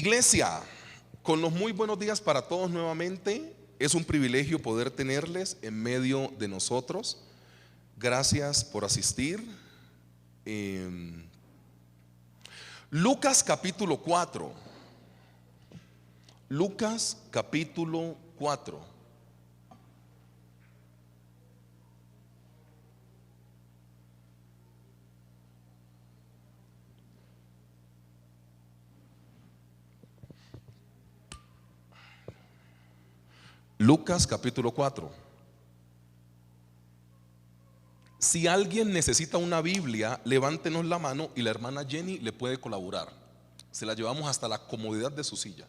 Iglesia, con los muy buenos días para todos nuevamente. Es un privilegio poder tenerles en medio de nosotros. Gracias por asistir. Lucas capítulo 4. Lucas capítulo 4. Lucas capítulo 4. Si alguien necesita una Biblia, levántenos la mano y la hermana Jenny le puede colaborar. Se la llevamos hasta la comodidad de su silla.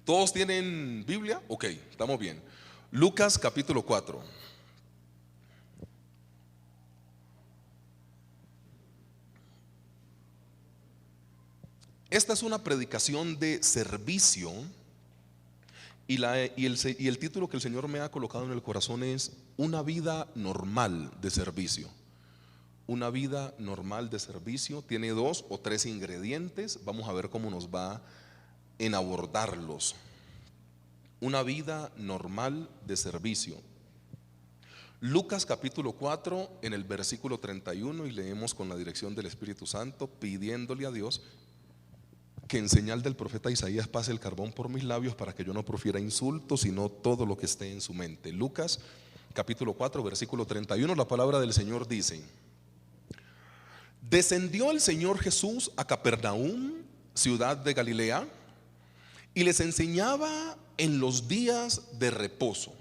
¿Todos tienen Biblia? Ok, estamos bien. Lucas capítulo 4. Esta es una predicación de servicio. Y el título que el Señor me ha colocado en el corazón es una vida normal de servicio. Una vida normal de servicio tiene 2 o 3 ingredientes. Vamos a ver cómo nos va en abordarlos. Una vida normal de servicio. Lucas capítulo 4 en el versículo 31, y leemos con la dirección del Espíritu Santo, pidiéndole a Dios que en señal del profeta Isaías pase el carbón por mis labios para que yo no profiera insultos, sino todo lo que esté en su mente. Lucas capítulo 4 versículo 31, la palabra del Señor dice: descendió el Señor Jesús a Capernaum, ciudad de Galilea, y les enseñaba en los días de reposo.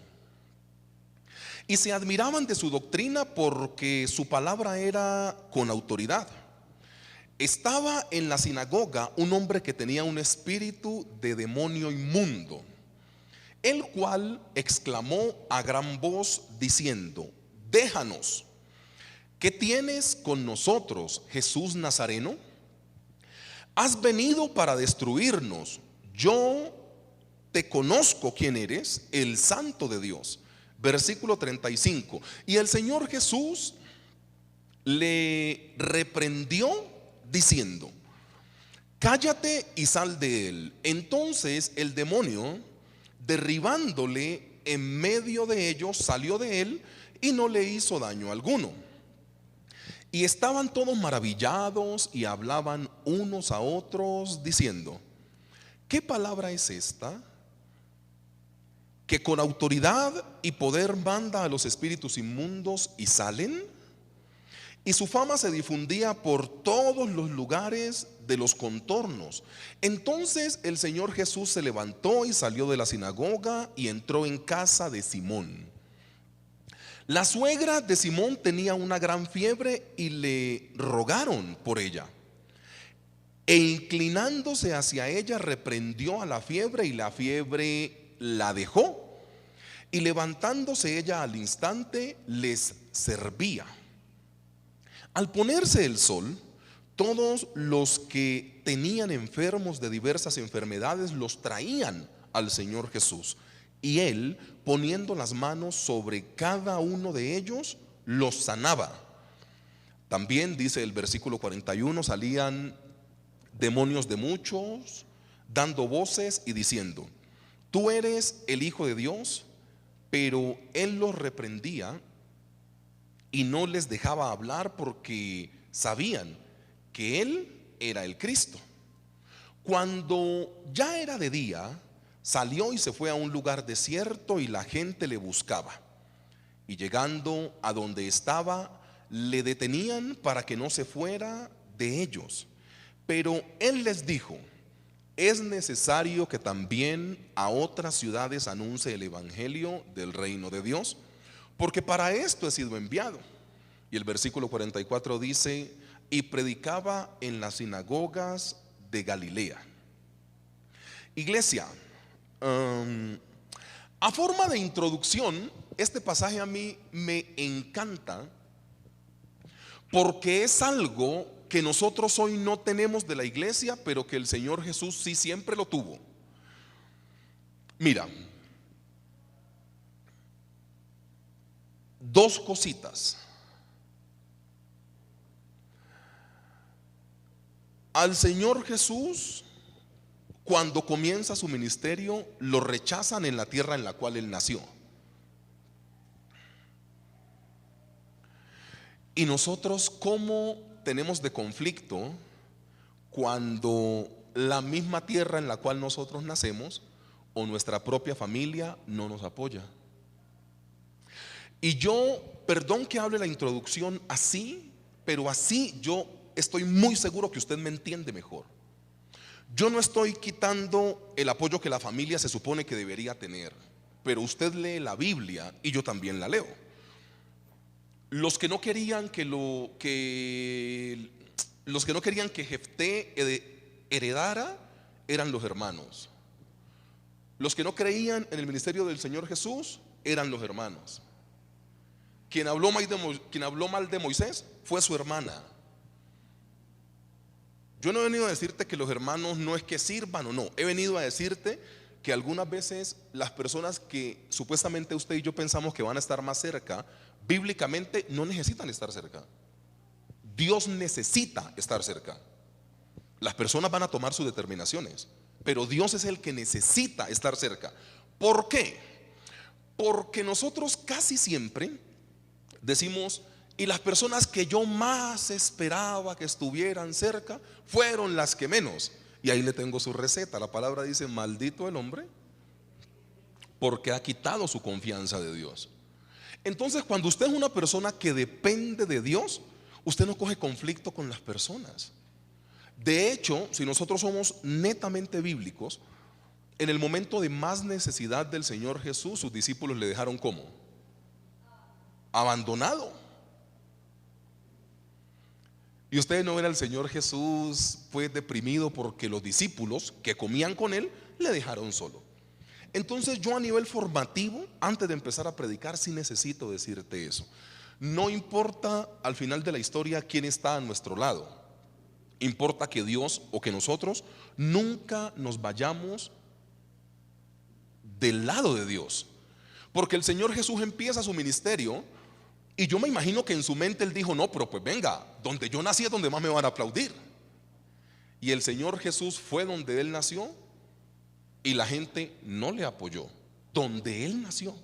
Y se admiraban de su doctrina porque su palabra era con autoridad. Estaba en la sinagoga un hombre que tenía un espíritu de demonio inmundo, el cual exclamó a gran voz diciendo: déjanos, ¿qué tienes con nosotros, Jesús Nazareno? Has venido para destruirnos. Yo te conozco quién eres, el Santo de Dios. Versículo 35. Y el Señor Jesús le reprendió diciendo: cállate y sal de él. Entonces el demonio, derribándole en medio de ellos, salió de él y no le hizo daño alguno. Y estaban todos maravillados y hablaban unos a otros diciendo: ¿qué palabra es esta? Que con autoridad y poder manda a los espíritus inmundos y salen. Y su fama se difundía por todos los lugares de los contornos. Entonces el Señor Jesús se levantó y salió de la sinagoga y entró en casa de Simón. La suegra de Simón tenía una gran fiebre y le rogaron por ella. E inclinándose hacia ella, reprendió a la fiebre y la fiebre la dejó. Y levantándose ella al instante, les servía. Al ponerse el sol, todos los que tenían enfermos de diversas enfermedades los traían al Señor Jesús, y él, poniendo las manos sobre cada uno de ellos, los sanaba. También dice el versículo 41, salían demonios de muchos, dando voces y diciendo: tú eres el Hijo de Dios. Pero él los reprendía y no les dejaba hablar porque sabían que él era el Cristo. Cuando ya era de día, salió y se fue a un lugar desierto, y la gente le buscaba. Y llegando a donde estaba, le detenían para que no se fuera de ellos. Pero él les dijo: es necesario que también a otras ciudades anuncie el evangelio del reino de Dios, porque para esto he sido enviado. Y el versículo 44 dice: y predicaba en las sinagogas de Galilea. Iglesia, a forma de introducción, este pasaje a mí me encanta porque es algo que nosotros hoy no tenemos de la iglesia, pero que el Señor Jesús sí siempre lo tuvo. Mira, 2 cositas. Al Señor Jesús cuando comienza su ministerio, lo rechazan en la tierra en la cual él nació. Y nosotros, ¿cómo tenemos de conflicto cuando la misma tierra en la cual nosotros nacemos o nuestra propia familia no nos apoya? Y yo, perdón que hable la introducción así, pero así yo estoy muy seguro que usted me entiende mejor. Yo no estoy quitando el apoyo que la familia se supone que debería tener, pero usted lee la Biblia y yo también la leo. Los que no querían los que no querían que Jefté heredara eran los hermanos. Los que no creían en el ministerio del Señor Jesús eran los hermanos. Quien habló mal de Moisés fue su hermana. Yo no he venido a decirte que los hermanos no es que sirvan o no. He venido a decirte que algunas veces las personas que supuestamente usted y yo pensamos que van a estar más cerca, bíblicamente no necesitan estar cerca. Dios necesita estar cerca. Las personas van a tomar sus determinaciones, pero Dios es el que necesita estar cerca. ¿Por qué? Porque nosotros casi siempre decimos: y las personas que yo más esperaba que estuvieran cerca fueron las que menos. Y ahí le tengo su receta. La palabra dice: maldito el hombre porque ha quitado su confianza de Dios. Entonces, cuando usted es una persona que depende de Dios, usted no coge conflicto con las personas. De hecho, si nosotros somos netamente bíblicos, en el momento de más necesidad del Señor Jesús, sus discípulos le dejaron ¿cómo? Abandonado. Y ustedes no ven al Señor Jesús pues deprimido porque los discípulos que comían con él le dejaron solo. Entonces yo, a nivel formativo, antes de empezar a predicar, sí necesito decirte eso. No importa al final de la historia quién está a nuestro lado. Importa que Dios o que nosotros nunca nos vayamos del lado de Dios. Porque el Señor Jesús empieza su ministerio y yo me imagino que en su mente él dijo: no, pero pues venga, donde yo nací es donde más me van a aplaudir. Y el Señor Jesús fue donde él nació y la gente no le apoyó donde él nació.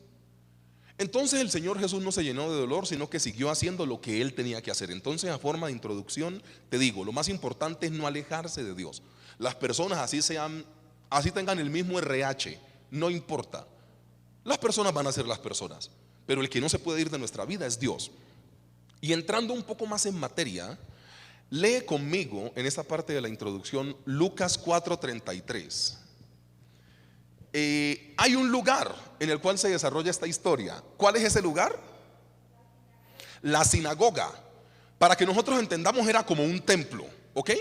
Entonces el Señor Jesús no se llenó de dolor, sino que siguió haciendo lo que él tenía que hacer. Entonces, a forma de introducción, te digo, lo más importante es no alejarse de Dios. Las personas así tengan el mismo RH, no importa. Las personas van a ser las personas, pero el que no se puede ir de nuestra vida es Dios. Y entrando un poco más en materia, lee conmigo en esta parte de la introducción Lucas 4:33. Hay un lugar en el cual se desarrolla esta historia. ¿Cuál es ese lugar? La sinagoga. Para que nosotros entendamos, era como un templo, ¿ok?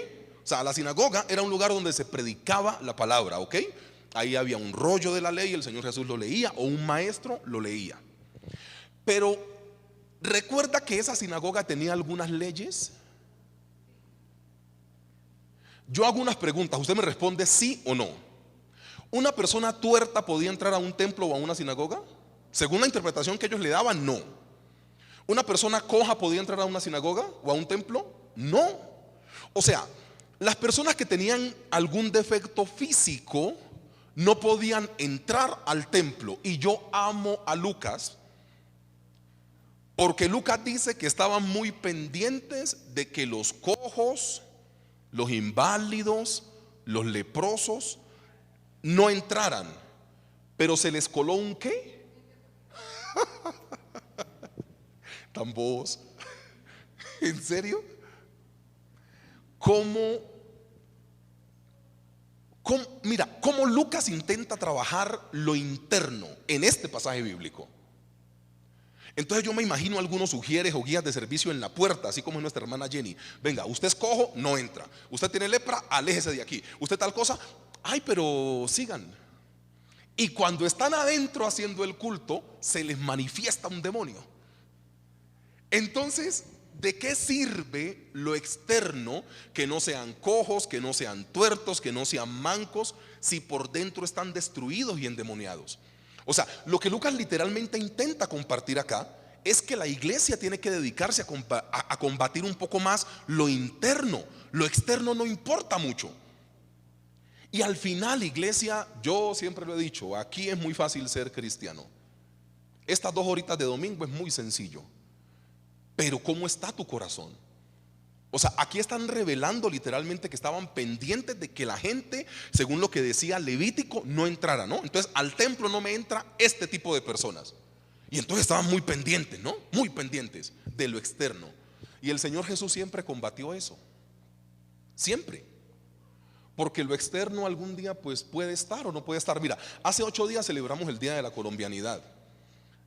O sea, la sinagoga era un lugar donde se predicaba la palabra, ¿ok? Ahí había un rollo de la ley, el Señor Jesús lo leía, o un maestro lo leía. Pero recuerda que esa sinagoga tenía algunas leyes. Yo hago unas preguntas, usted me responde sí o no. ¿Una persona tuerta podía entrar a un templo o a una sinagoga? Según la interpretación que ellos le daban, no. ¿Una persona coja podía entrar a una sinagoga o a un templo? No. O sea, las personas que tenían algún defecto físico no podían entrar al templo. Y yo amo a Lucas, porque Lucas dice que estaban muy pendientes de que los cojos, los inválidos, los leprosos no entraran. Pero se les coló un ¿qué? Tan bobos. ¿En serio? Mira, cómo Lucas intenta trabajar lo interno en este pasaje bíblico. Entonces yo me imagino algunos sugieres o guías de servicio en la puerta, así como es nuestra hermana Jenny. Venga, usted es cojo, no entra. Usted tiene lepra, aléjese de aquí. Usted tal cosa, ay, pero sigan. Y cuando están adentro haciendo el culto, se les manifiesta un demonio. Entonces, ¿de qué sirve lo externo? Que no sean cojos, que no sean tuertos, que no sean mancos, si por dentro están destruidos y endemoniados. O sea, lo que Lucas literalmente intenta compartir acá es que la iglesia tiene que dedicarse a combatir un poco más lo interno. Lo externo no importa mucho. Y al final, iglesia, yo siempre lo he dicho, aquí es muy fácil ser cristiano. Estas 2 horitas de domingo es muy sencillo. Pero ¿cómo está tu corazón? O sea, aquí están revelando literalmente que estaban pendientes de que la gente, según lo que decía Levítico, no entrara, ¿no? Entonces al templo no me entra este tipo de personas. Y entonces estaban muy pendientes, ¿no? Muy pendientes de lo externo. Y el Señor Jesús siempre combatió eso. Siempre. Porque lo externo algún día pues puede estar o no puede estar. Mira, hace 8 días celebramos el Día de la Colombianidad.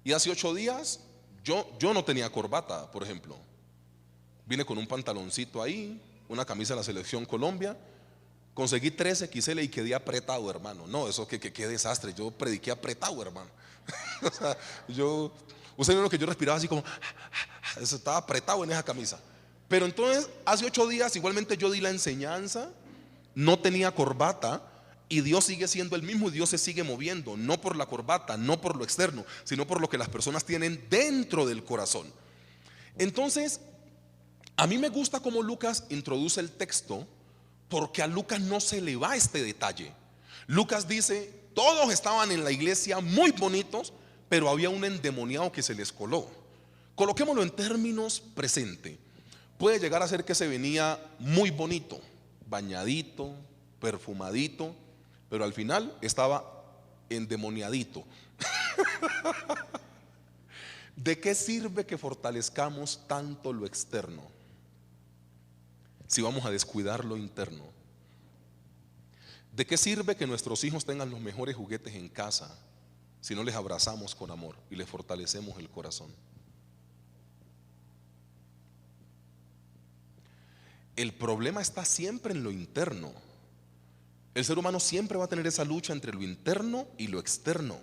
Y hace 8 días yo no tenía corbata, por ejemplo. Vine con un pantaloncito ahí, una camisa de la Selección Colombia. Conseguí 3XL y quedé apretado, hermano. No, eso qué desastre. Yo prediqué apretado, hermano. O sea, usted vio lo que yo respiraba así como, eso estaba apretado en esa camisa. Pero entonces, hace 8 días igualmente yo di la enseñanza, no tenía corbata, y Dios sigue siendo el mismo y Dios se sigue moviendo, no por la corbata, no por lo externo, sino por lo que las personas tienen dentro del corazón. Entonces, a mí me gusta cómo Lucas introduce el texto, porque a Lucas no se le va este detalle. Lucas dice, todos estaban en la iglesia muy bonitos, pero había un endemoniado que se les coló. Coloquémoslo en términos presente. Puede llegar a ser que se venía muy bonito, bañadito, perfumadito, pero al final estaba endemoniadito. ¿De qué sirve que fortalezcamos tanto lo externo si vamos a descuidar lo interno? ¿De qué sirve que nuestros hijos tengan los mejores juguetes en casa si no les abrazamos con amor y les fortalecemos el corazón? El problema está siempre en lo interno. El ser humano siempre va a tener esa lucha entre lo interno y lo externo.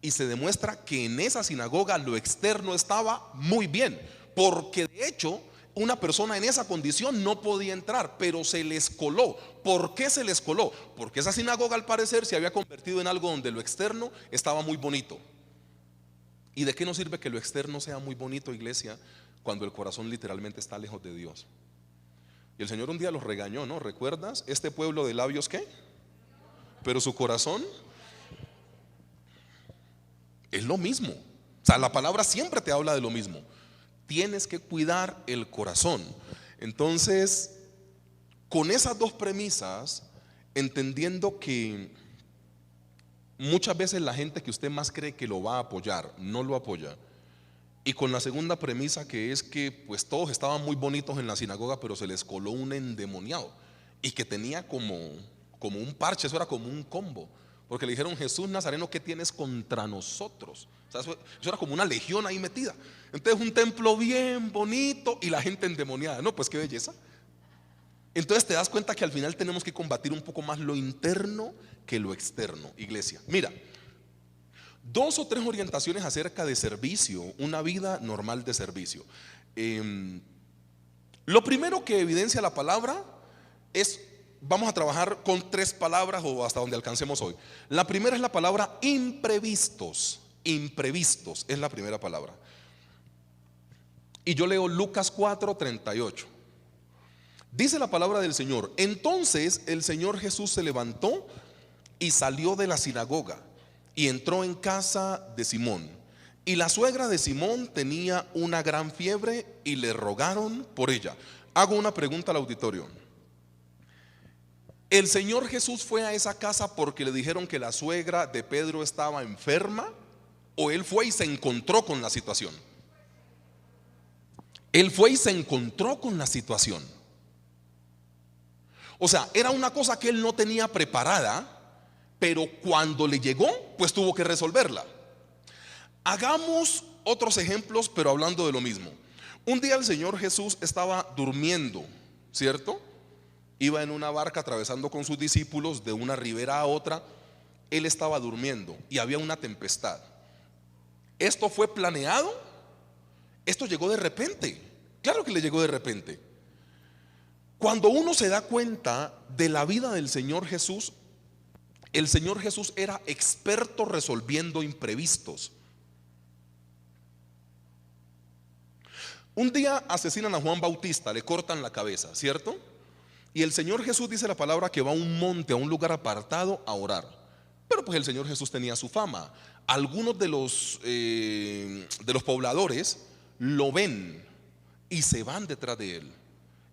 Y se demuestra que en esa sinagoga lo externo estaba muy bien, porque de hecho una persona en esa condición no podía entrar, pero se les coló. ¿Por qué se les coló? Porque esa sinagoga al parecer se había convertido en algo donde lo externo estaba muy bonito. ¿Y de qué nos sirve que lo externo sea muy bonito, iglesia, cuando el corazón literalmente está lejos de Dios? Y el Señor un día los regañó, ¿no? ¿Recuerdas? Este pueblo de labios, ¿qué? Pero su corazón es lo mismo. O sea, la palabra siempre te habla de lo mismo. Tienes que cuidar el corazón. Entonces, con esas 2 premisas, entendiendo que muchas veces la gente que usted más cree que lo va a apoyar, no lo apoya. Y con la segunda premisa, que es que pues todos estaban muy bonitos en la sinagoga, pero se les coló un endemoniado y que tenía como un parche, eso era como un combo. Porque le dijeron, Jesús Nazareno, ¿qué tienes contra nosotros? O sea, eso era como una legión ahí metida. Entonces un templo bien bonito y la gente endemoniada. No, pues qué belleza. Entonces te das cuenta que al final tenemos que combatir un poco más lo interno que lo externo, iglesia. Mira, 2 o 3 orientaciones acerca de servicio, una vida normal de servicio. Lo primero que evidencia la palabra es, vamos a trabajar con 3 palabras o hasta donde alcancemos hoy. La primera es la palabra imprevistos. Imprevistos es la primera palabra. Y yo leo Lucas 4:38. Dice la palabra del Señor: entonces el Señor Jesús se levantó y salió de la sinagoga y entró en casa de Simón. Y la suegra de Simón tenía una gran fiebre y le rogaron por ella. Hago una pregunta al auditorio. ¿El Señor Jesús fue a esa casa porque le dijeron que la suegra de Pedro estaba enferma? ¿O él fue y se encontró con la situación? Él fue y se encontró con la situación. O sea, era una cosa que él no tenía preparada, pero cuando le llegó, pues tuvo que resolverla. Hagamos otros ejemplos, pero hablando de lo mismo. Un día el Señor Jesús estaba durmiendo, ¿cierto? Iba en una barca atravesando con sus discípulos de una ribera a otra. Él estaba durmiendo y había una tempestad. ¿Esto fue planeado? Esto llegó de repente. Claro que le llegó de repente. Cuando uno se da cuenta de la vida del Señor Jesús, el Señor Jesús era experto resolviendo imprevistos. Un día asesinan a Juan Bautista, le cortan la cabeza, ¿cierto? Y el Señor Jesús dice la palabra que va a un monte, a un lugar apartado a orar. Pero pues el Señor Jesús tenía su fama. Algunos de los pobladores lo ven y se van detrás de él.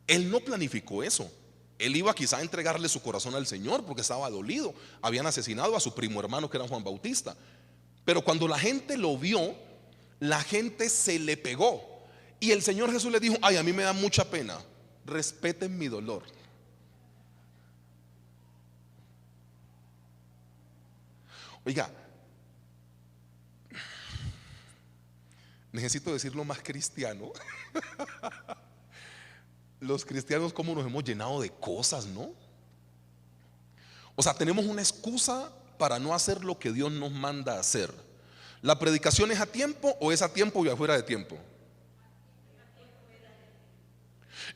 Él no planificó eso. Él iba quizá a entregarle su corazón al Señor porque estaba dolido. Habían asesinado a su primo hermano que era Juan Bautista. Pero cuando la gente lo vio, la gente se le pegó. Y el Señor Jesús le dijo: ay, a mí me da mucha pena, respeten mi dolor. Oiga, necesito decirlo más cristiano. Los cristianos, cómo nos hemos llenado de cosas, ¿no? O sea, tenemos una excusa para no hacer lo que Dios nos manda a hacer. ¿La predicación es a tiempo o es a tiempo y afuera de tiempo?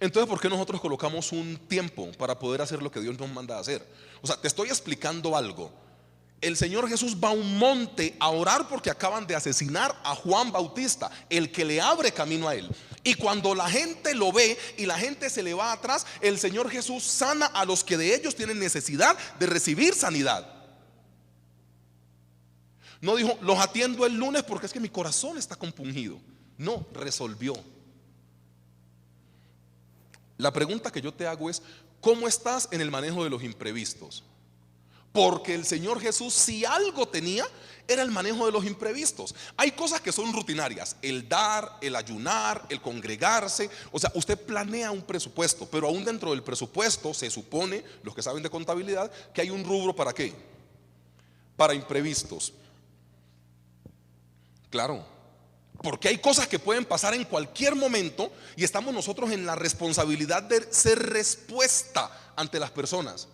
Entonces, ¿por qué nosotros colocamos un tiempo para poder hacer lo que Dios nos manda a hacer? O sea, te estoy explicando algo. El Señor Jesús va a un monte a orar porque acaban de asesinar a Juan Bautista, el que le abre camino a él. Y cuando la gente lo ve y la gente se le va atrás, el Señor Jesús sana a los que de ellos tienen necesidad de recibir sanidad. No dijo: los atiendo el lunes porque es que mi corazón está compungido. No, resolvió. La pregunta que yo te hago es: ¿cómo estás en el manejo de los imprevistos? Porque el Señor Jesús, si algo tenía, era el manejo de los imprevistos. Hay cosas que son rutinarias: el dar, el ayunar, el congregarse. O sea, usted planea un presupuesto, pero aún dentro del presupuesto se supone, los que saben de contabilidad, que hay un rubro ¿para qué? Para imprevistos. Claro, porque hay cosas que pueden pasar en cualquier momento y estamos nosotros en la responsabilidad de ser respuesta ante las personas.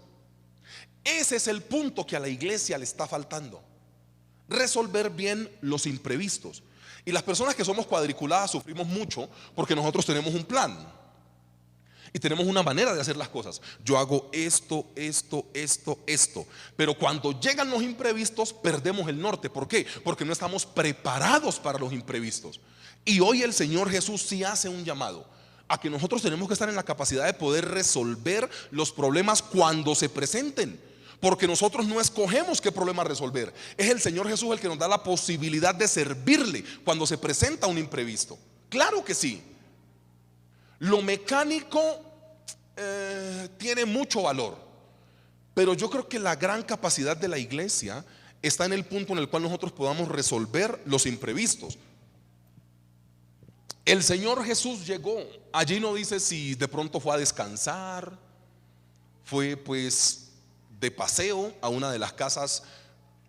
Ese es el punto que a la iglesia le está faltando: resolver bien los imprevistos. Y las personas que somos cuadriculadas sufrimos mucho porque nosotros tenemos un plan y tenemos una manera de hacer las cosas. Yo hago esto, pero cuando llegan los imprevistos perdemos el norte. ¿Por qué? Porque no estamos preparados para los imprevistos. Y hoy el Señor Jesús sí hace un llamado a que nosotros tenemos que estar en la capacidad de poder resolver los problemas cuando se presenten. Porque nosotros no escogemos qué problema resolver. Es el Señor Jesús el que nos da la posibilidad de servirle cuando se presenta un imprevisto. Claro que sí. Lo mecánico tiene mucho valor, pero yo creo que la gran capacidad de la iglesia está en el punto en el cual nosotros podamos resolver los imprevistos. El Señor Jesús llegó. Allí no dice si de pronto fue a descansar, fue pues de paseo a una de las casas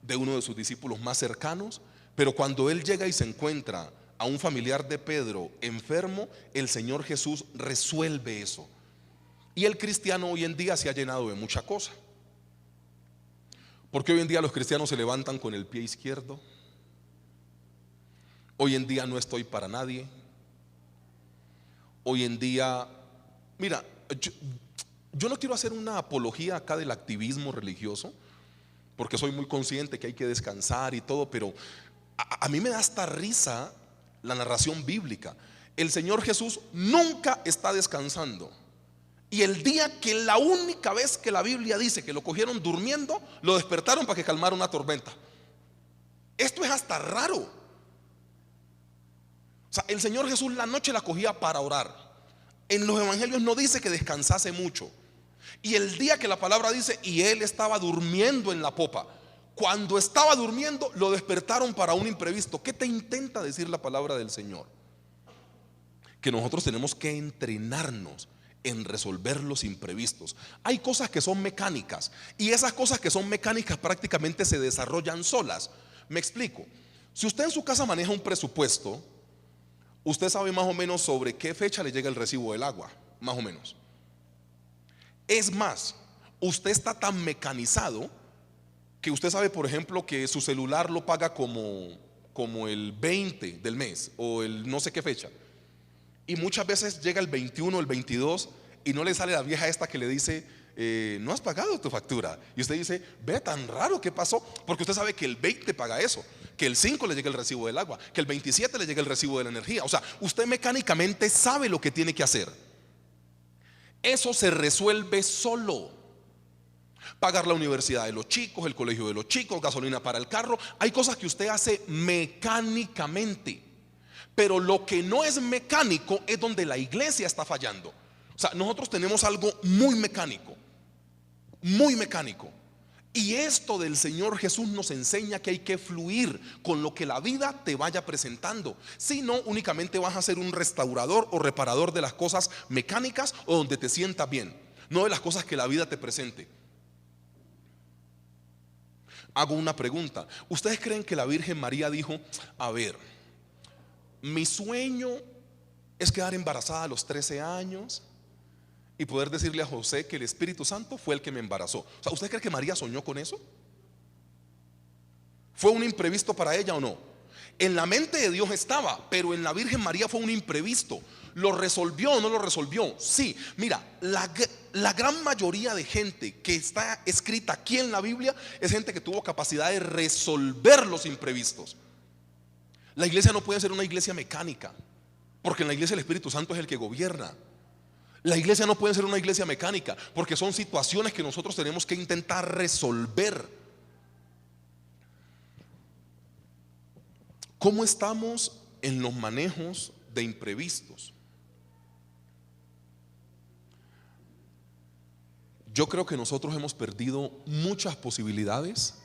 de uno de sus discípulos más cercanos. Pero cuando él llega y se encuentra a un familiar de Pedro enfermo, el Señor Jesús resuelve eso. Y el cristiano hoy en día se ha llenado de mucha cosa. Porque hoy en día los cristianos se levantan con el pie izquierdo. Hoy en día no estoy para nadie. Hoy en día, mira, yo no quiero hacer una apología acá del activismo religioso, porque soy muy consciente que hay que descansar y todo, pero a mí me da hasta risa la narración bíblica. El Señor Jesús nunca está descansando. Y el día que la única vez que la Biblia dice que lo cogieron durmiendo, lo despertaron para que calmara una tormenta. Esto es hasta raro. O sea, el Señor Jesús la noche la cogía para orar. En los evangelios no dice que descansase mucho. Y el día que la palabra dice: y él estaba durmiendo en la popa. Cuando estaba durmiendo lo despertaron para un imprevisto. ¿Qué te intenta decir la palabra del Señor? Que nosotros tenemos que entrenarnos en resolver los imprevistos. Hay cosas que son mecánicas y esas cosas que son mecánicas prácticamente se desarrollan solas. Me explico. Si usted en su casa maneja un presupuesto, usted sabe más o menos sobre qué fecha le llega el recibo del agua, más o menos. Es más, usted está tan mecanizado que usted sabe, por ejemplo, que su celular lo paga como el 20 del mes o el no sé qué fecha. Y muchas veces llega el 21 o el 22 y no le sale la vieja esta que le dice: no has pagado tu factura. Y usted dice: ve, tan raro, ¿qué pasó? Porque usted sabe que el 20 paga eso, que el 5 le llega el recibo del agua, que el 27 le llega el recibo de la energía. O sea, usted mecánicamente sabe lo que tiene que hacer. Eso se resuelve solo. Pagar la universidad de los chicos, el colegio de los chicos, gasolina para el carro. Hay cosas que usted hace mecánicamente, pero lo que no es mecánico es donde la iglesia está fallando. O sea, nosotros tenemos algo muy mecánico, muy mecánico. Y esto del Señor Jesús nos enseña que hay que fluir con lo que la vida te vaya presentando. Si no, únicamente vas a ser un restaurador o reparador de las cosas mecánicas o donde te sientas bien, no de las cosas que la vida te presente. Hago una pregunta. ¿Ustedes creen que la Virgen María dijo: a ver, mi sueño es quedar embarazada a los 13 años y poder decirle a José que el Espíritu Santo fue el que me embarazó? O sea, ¿usted cree que María soñó con eso? ¿Fue un imprevisto para ella o no? En la mente de Dios estaba, pero en la Virgen María fue un imprevisto. ¿Lo resolvió o no lo resolvió? Sí. Mira, la gran mayoría de gente que está escrita aquí en la Biblia es gente que tuvo capacidad de resolver los imprevistos. La iglesia no puede ser una iglesia mecánica, porque en la iglesia el Espíritu Santo es el que gobierna. La iglesia no puede ser una iglesia mecánica, porque son situaciones que nosotros tenemos que intentar resolver. ¿Cómo estamos en los manejos de imprevistos? Yo creo que nosotros hemos perdido muchas posibilidades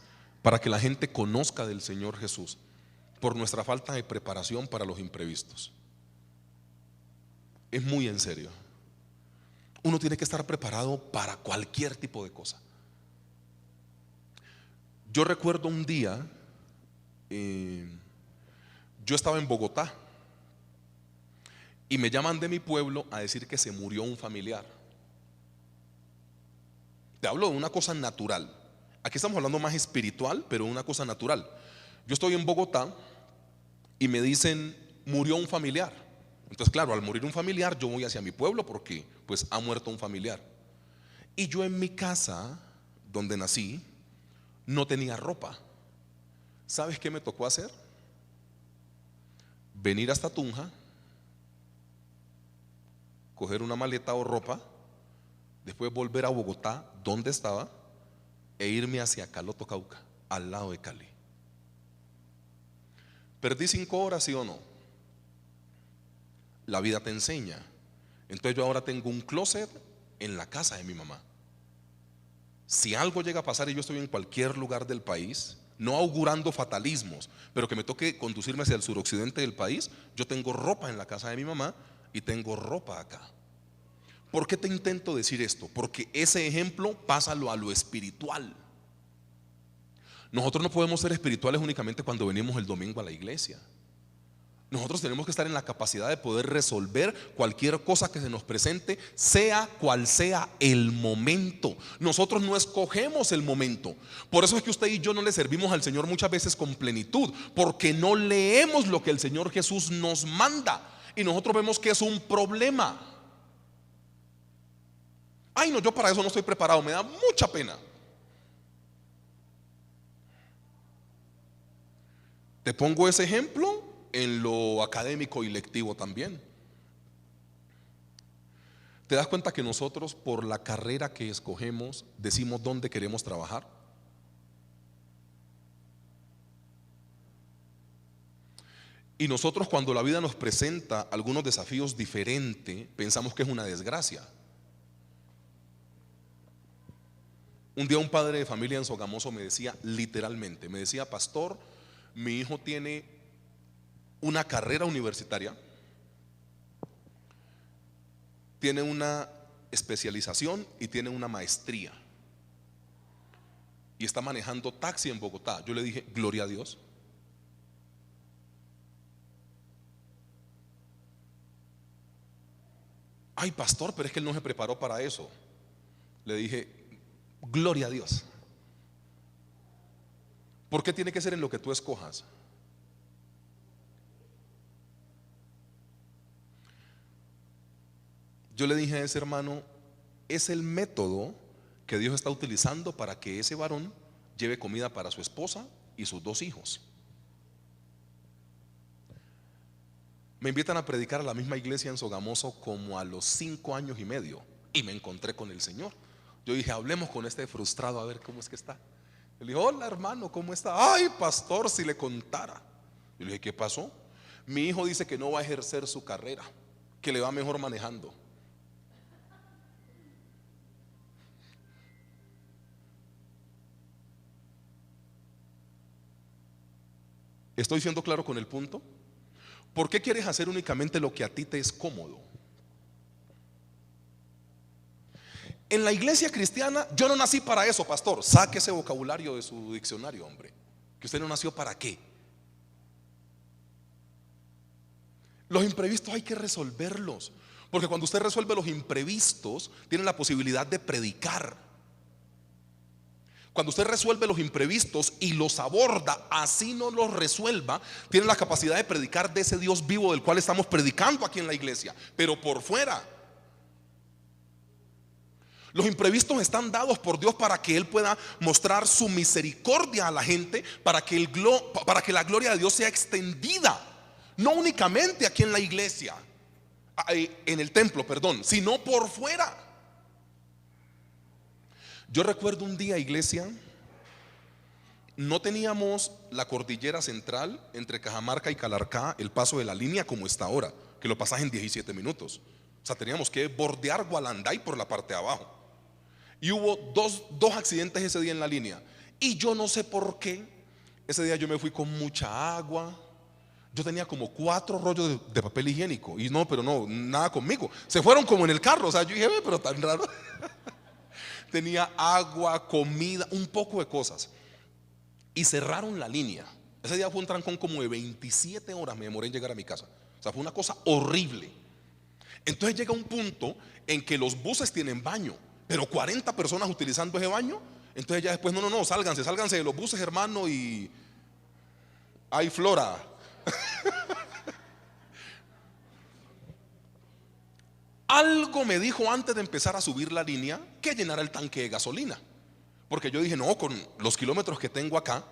para que la gente conozca del Señor Jesús por nuestra falta de preparación para los imprevistos. Es muy en serio. Uno tiene que estar preparado para cualquier tipo de cosa. Yo recuerdo un día, yo estaba en Bogotá y me llaman de mi pueblo a decir que se murió un familiar. Te hablo de una cosa natural. Aquí estamos hablando más espiritual, pero una cosa natural. Yo estoy en Bogotá y me dicen: murió un familiar. Entonces, claro, al morir un familiar, yo voy hacia mi pueblo porque pues ha muerto un familiar. Y yo en mi casa, donde nací, no tenía ropa. ¿Sabes qué me tocó hacer? Venir hasta Tunja, coger una maleta o ropa, después volver a Bogotá, donde estaba, e irme hacia Caloto, Cauca, al lado de Cali. ¿Perdí 5 horas, sí o no? La vida te enseña. Entonces yo ahora tengo un closet en la casa de mi mamá. Si algo llega a pasar y yo estoy en cualquier lugar del país, no augurando fatalismos, pero que me toque conducirme hacia el suroccidente del país, yo tengo ropa en la casa de mi mamá y tengo ropa acá. ¿Por qué te intento decir esto? Porque ese ejemplo, pásalo a lo espiritual. Nosotros no podemos ser espirituales únicamente cuando venimos el domingo a la iglesia. Nosotros tenemos que estar en la capacidad de poder resolver cualquier cosa que se nos presente, sea cual sea el momento. Nosotros no escogemos el momento. Por eso es que usted y yo no le servimos al Señor muchas veces con plenitud, porque no leemos lo que el Señor Jesús nos manda y nosotros vemos que es un problema. Ay, no, yo para eso no estoy preparado, me da mucha pena. Te pongo ese ejemplo en lo académico y lectivo también. ¿Te das cuenta que nosotros, por la carrera que escogemos, decimos dónde queremos trabajar? Y nosotros, cuando la vida nos presenta algunos desafíos diferentes, pensamos que es una desgracia. Un día un padre de familia en Sogamoso me decía, literalmente, me decía: pastor, mi hijo tiene una carrera universitaria, tiene una especialización y tiene una maestría y está manejando taxi en Bogotá. Yo le dije: gloria a Dios. Ay, pastor, pero es que él no se preparó para eso. Le dije: gloria a Dios. ¿Por qué tiene que ser en lo que tú escojas? Yo le dije a ese hermano: es el método que Dios está utilizando para que ese varón lleve comida para su esposa y sus 2 hijos. Me invitan a predicar a la misma iglesia en Sogamoso como a los 5 años y medio y me encontré con el Señor. Yo dije, hablemos con este frustrado a ver cómo es que está. Yo le dije, hola hermano, ¿cómo está? Ay pastor, si le contara. Yo le dije, ¿qué pasó? Mi hijo dice que no va a ejercer su carrera, que le va mejor manejando. ¿Estoy siendo claro con el punto? ¿Por qué quieres hacer únicamente lo que a ti te es cómodo? En la iglesia cristiana, yo no nací para eso, pastor. Saque ese vocabulario de su diccionario, hombre. Que usted no nació para qué. Los imprevistos hay que resolverlos, porque cuando usted resuelve los imprevistos, tiene la posibilidad de predicar. Cuando usted resuelve los imprevistos y los aborda, así no los resuelva, tiene la capacidad de predicar de ese Dios vivo del cual estamos predicando aquí en la iglesia, pero por fuera. Los imprevistos están dados por Dios para que Él pueda mostrar su misericordia a la gente, para que la gloria de Dios sea extendida, no únicamente aquí en la iglesia, en el templo, perdón, sino por fuera. Yo recuerdo un día, iglesia, no teníamos la cordillera central entre Cajamarca y Calarcá, el paso de la línea como está ahora, que lo pasas en 17 minutos. O sea, teníamos que bordear Gualanday por la parte de abajo. Y hubo dos accidentes ese día en la línea. Y yo no sé por qué, ese día yo me fui con mucha agua. Yo tenía como 4 rollos de papel higiénico. Y no, pero no, nada conmigo. Se fueron como en el carro. O sea, yo dije, pero tan raro. Tenía agua, comida, un poco de cosas. Y cerraron la línea. Ese día fue un trancón como de 27 horas. Me demoré en llegar a mi casa. O sea, fue una cosa horrible. Entonces llega un punto en que los buses tienen baño, pero 40 personas utilizando ese baño. Entonces ya después, no, sálganse de los buses, hermano, y hay flora. Algo me dijo antes de empezar a subir la línea que llenara el tanque de gasolina, porque yo dije, no, con los kilómetros que tengo acá,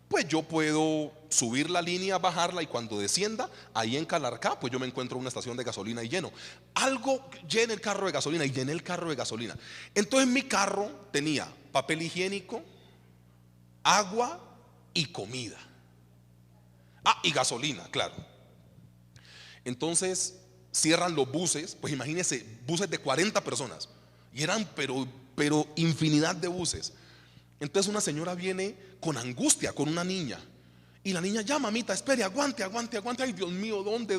pues yo puedo subir la línea, bajarla, y cuando descienda ahí en Calarcá, pues yo me encuentro en una estación de gasolina y lleno. Algo llene el carro de gasolina, y llené el carro de gasolina. Entonces mi carro tenía papel higiénico, agua y comida. Y gasolina, claro. Entonces cierran los buses, pues imagínense, buses de 40 personas. Y eran pero infinidad de buses. Entonces una señora viene con angustia, con una niña. Y la niña, ya mamita, espere, aguante. Ay Dios mío, ¿dónde?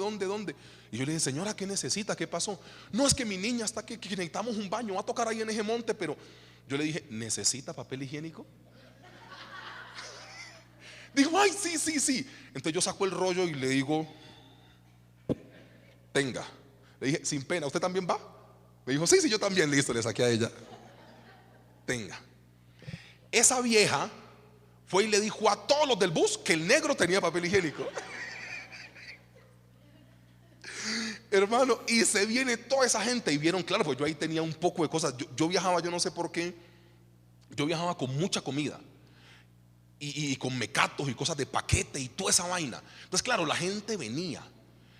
Y yo le dije, señora, ¿qué necesita? ¿Qué pasó? No, es que mi niña está que necesitamos un baño, va a tocar ahí en ese monte. Pero yo le dije, ¿necesita papel higiénico? Dijo, ay, sí. Entonces yo saco el rollo y le digo, tenga. Le dije, sin pena, ¿usted también va? Me dijo, sí, yo también. Listo, le saqué a ella. Tenga. Esa vieja fue y le dijo a todos los del bus que el negro tenía papel higiénico. Hermano, y se viene toda esa gente. Y vieron, claro, pues yo ahí tenía un poco de cosas. Yo viajaba, yo no sé por qué, yo viajaba con mucha comida y con mecatos y cosas de paquete y toda esa vaina. Entonces claro, la gente venía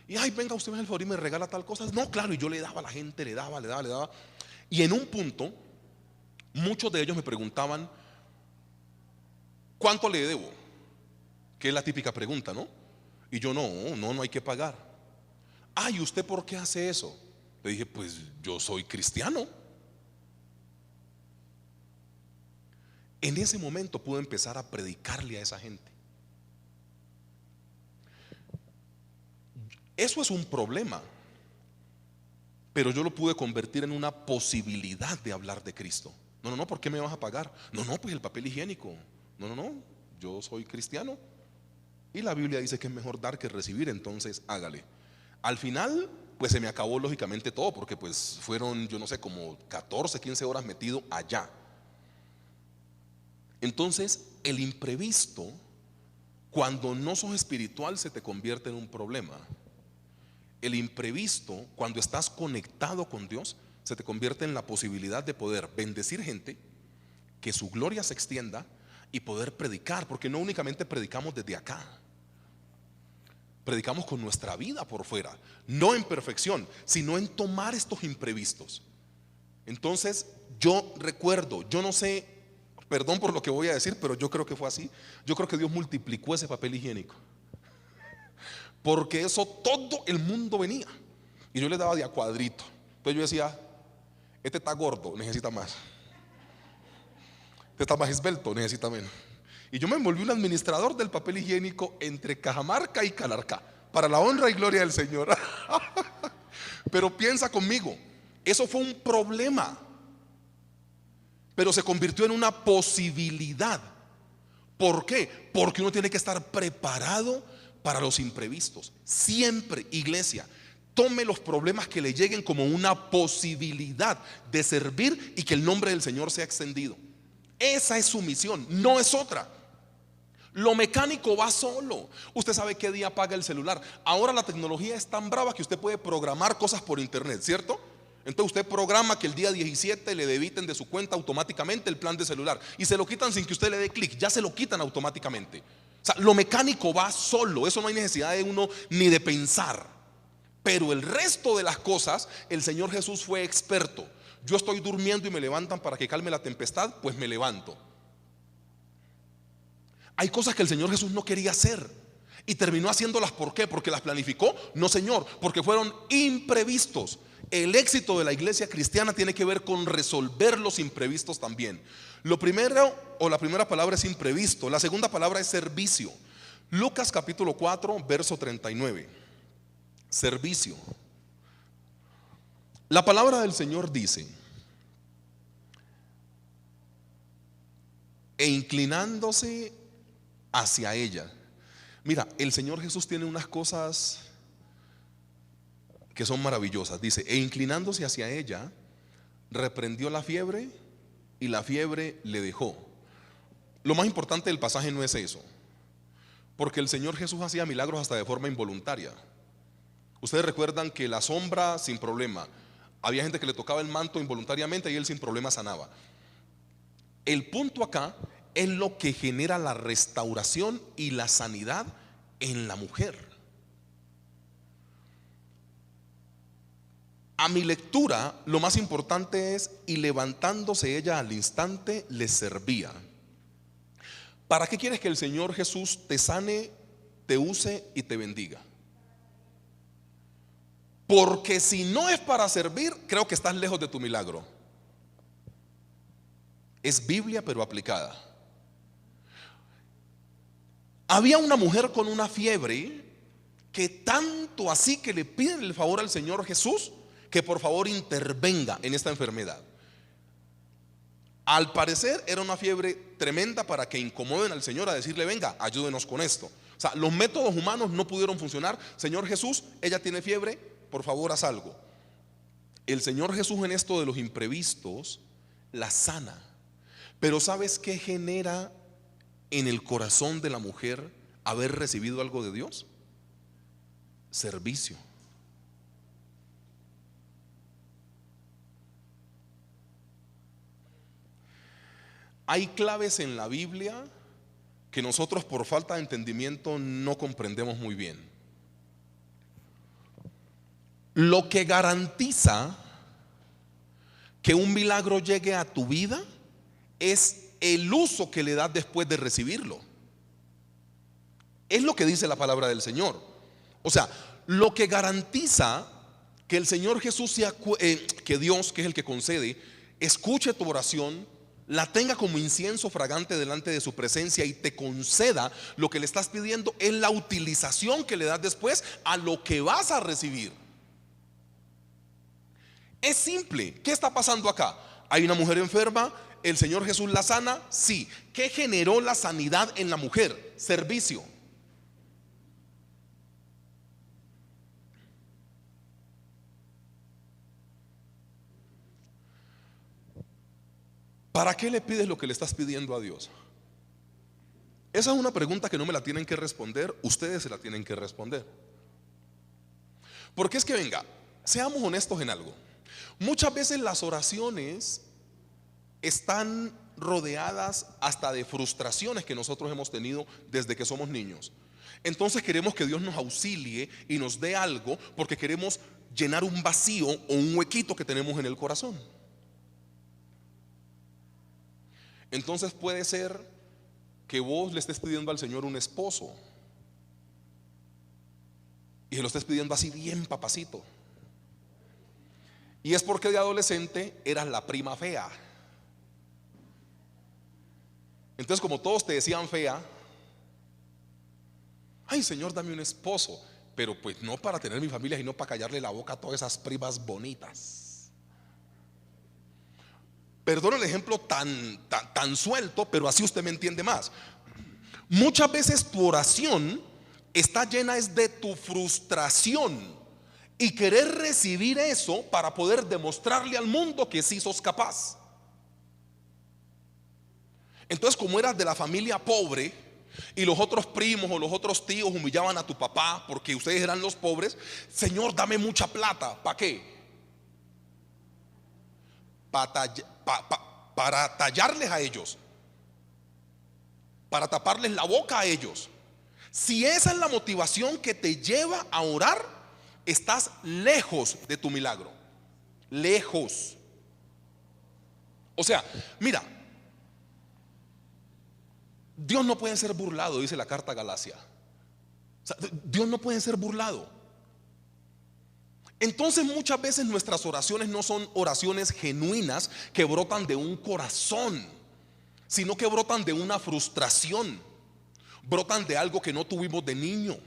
y, ay, venga usted, me el favor y me regala tal cosa. No, claro, y yo le daba a la gente, le daba. Y en un punto, muchos de ellos me preguntaban, ¿cuánto le debo? Que es la típica pregunta, ¿no? Y yo, no hay que pagar. ¿Y usted por qué hace eso? Le dije, pues yo soy cristiano. En ese momento pude empezar a predicarle a esa gente. Eso es un problema, pero yo lo pude convertir en una posibilidad de hablar de Cristo. No, ¿por qué me vas a pagar? No, pues el papel higiénico. No, yo soy cristiano y la Biblia dice que es mejor dar que recibir, entonces hágale. Al final, pues se me acabó lógicamente todo, porque pues fueron, yo no sé, como 14, 15 horas metido allá. Entonces, el imprevisto, cuando no sos espiritual, se te convierte en un problema. El imprevisto, cuando estás conectado con Dios, se te convierte en la posibilidad de poder bendecir gente, que su gloria se extienda y poder predicar, porque no únicamente predicamos desde acá, predicamos con nuestra vida por fuera, no en perfección, sino en tomar estos imprevistos Entonces yo recuerdo, yo no sé, perdón por lo que voy a decir, pero yo creo que fue así. Yo creo que Dios multiplicó ese papel higiénico, porque eso todo el mundo venía y yo le daba de a cuadrito. Entonces yo decía, este está gordo, necesita más. Este está más esbelto, necesita menos. Y yo me volví un administrador del papel higiénico entre Cajamarca y Calarcá, para la honra y gloria del Señor. Pero piensa conmigo, eso fue un problema, pero se convirtió en una posibilidad. ¿Por qué? Porque uno tiene que estar preparado para los imprevistos. Siempre, iglesia, tome los problemas que le lleguen como una posibilidad de servir y que el nombre del Señor sea extendido. Esa es su misión, no es otra. Lo mecánico va solo. Usted sabe qué día apaga el celular. Ahora la tecnología es tan brava que usted puede programar cosas por internet, ¿cierto? Entonces usted programa que el día 17 le debiten de su cuenta automáticamente el plan de celular y se lo quitan sin que usted le dé clic, ya se lo quitan automáticamente. O sea, lo mecánico va solo, eso no hay necesidad de uno ni de pensar. Pero el resto de las cosas, el Señor Jesús fue experto. Yo estoy durmiendo y me levantan para que calme la tempestad, pues me levanto. Hay cosas que el Señor Jesús no quería hacer y terminó haciéndolas. ¿Por qué? Porque las planificó. No, Señor, porque fueron imprevistos. El éxito de la iglesia cristiana tiene que ver con resolver los imprevistos también. Lo primero, o la primera palabra es imprevisto. La segunda palabra es servicio. Lucas capítulo 4 verso 39. Servicio. La palabra del Señor dice: e inclinándose hacia ella. Mira, el Señor Jesús tiene unas cosas que son maravillosas. Dice, e inclinándose hacia ella, reprendió la fiebre y la fiebre le dejó. Lo más importante del pasaje no es eso, porque el Señor Jesús hacía milagros hasta de forma involuntaria. Ustedes recuerdan que la sombra sin problema, había gente que le tocaba el manto involuntariamente y él sin problema sanaba. El punto acá es lo que genera la restauración y la sanidad en la mujer. A mi lectura, lo más importante es, y levantándose ella al instante, le servía. ¿Para qué quieres que el Señor Jesús te sane, te use y te bendiga? Porque si no es para servir, creo que estás lejos de tu milagro. Es Biblia pero aplicada. Había una mujer con una fiebre que tanto así que le piden el favor al Señor Jesús que por favor intervenga en esta enfermedad. Al parecer era una fiebre tremenda para que incomoden al Señor a decirle, venga, ayúdenos con esto. O sea, los métodos humanos no pudieron funcionar. Señor Jesús, ella tiene fiebre, por favor haz algo. El Señor Jesús en esto de los imprevistos la sana. Pero ¿sabes qué genera en el corazón de la mujer haber recibido algo de Dios? Servicio. Hay claves en la Biblia que nosotros por falta de entendimiento no comprendemos muy bien. Lo que garantiza que un milagro llegue a tu vida es el uso que le das después de recibirlo. Es lo que dice la palabra del Señor. O sea, lo que garantiza que el Señor Jesús que Dios, que es el que concede, escuche tu oración, la tenga como incienso fragante delante de su presencia y te conceda lo que le estás pidiendo, es la utilización que le das después a lo que vas a recibir. Es simple. ¿Qué está pasando acá? Hay una mujer enferma, el Señor Jesús la sana, sí. ¿Qué generó la sanidad en la mujer? Servicio. ¿Para qué le pides lo que le estás pidiendo a Dios? Esa es una pregunta que no me la tienen que responder, ustedes se la tienen que responder. Porque es que venga, seamos honestos en algo. Muchas veces las oraciones están rodeadas hasta de frustraciones que nosotros hemos tenido desde que somos niños. Entonces queremos que Dios nos auxilie y nos dé algo porque queremos llenar un vacío o un huequito que tenemos en el corazón. Entonces puede ser que vos le estés pidiendo al Señor un esposo y se lo estés pidiendo así bien papacito, y es porque de adolescente eras la prima fea. Entonces, como todos te decían fea, ay Señor, dame un esposo, pero pues no para tener mi familia, sino para callarle la boca a todas esas primas bonitas. Perdón el ejemplo tan suelto, pero así usted me entiende más. Muchas veces tu oración está llena es de tu frustración y querer recibir eso para poder demostrarle al mundo que sí sos capaz. Entonces, como eras de la familia pobre y los otros primos o los otros tíos humillaban a tu papá porque ustedes eran los pobres, Señor, dame mucha plata. ¿Para qué? Para tallarles a ellos, para taparles la boca a ellos. Si esa es la motivación que te lleva a orar, estás lejos de tu milagro. Lejos. O sea, mira, Dios no puede ser burlado, dice la carta a Galacia. O sea, Dios no puede ser burlado. Entonces muchas veces nuestras oraciones no son oraciones genuinas que brotan de un corazón, sino que brotan de una frustración, brotan de algo que no tuvimos de niño,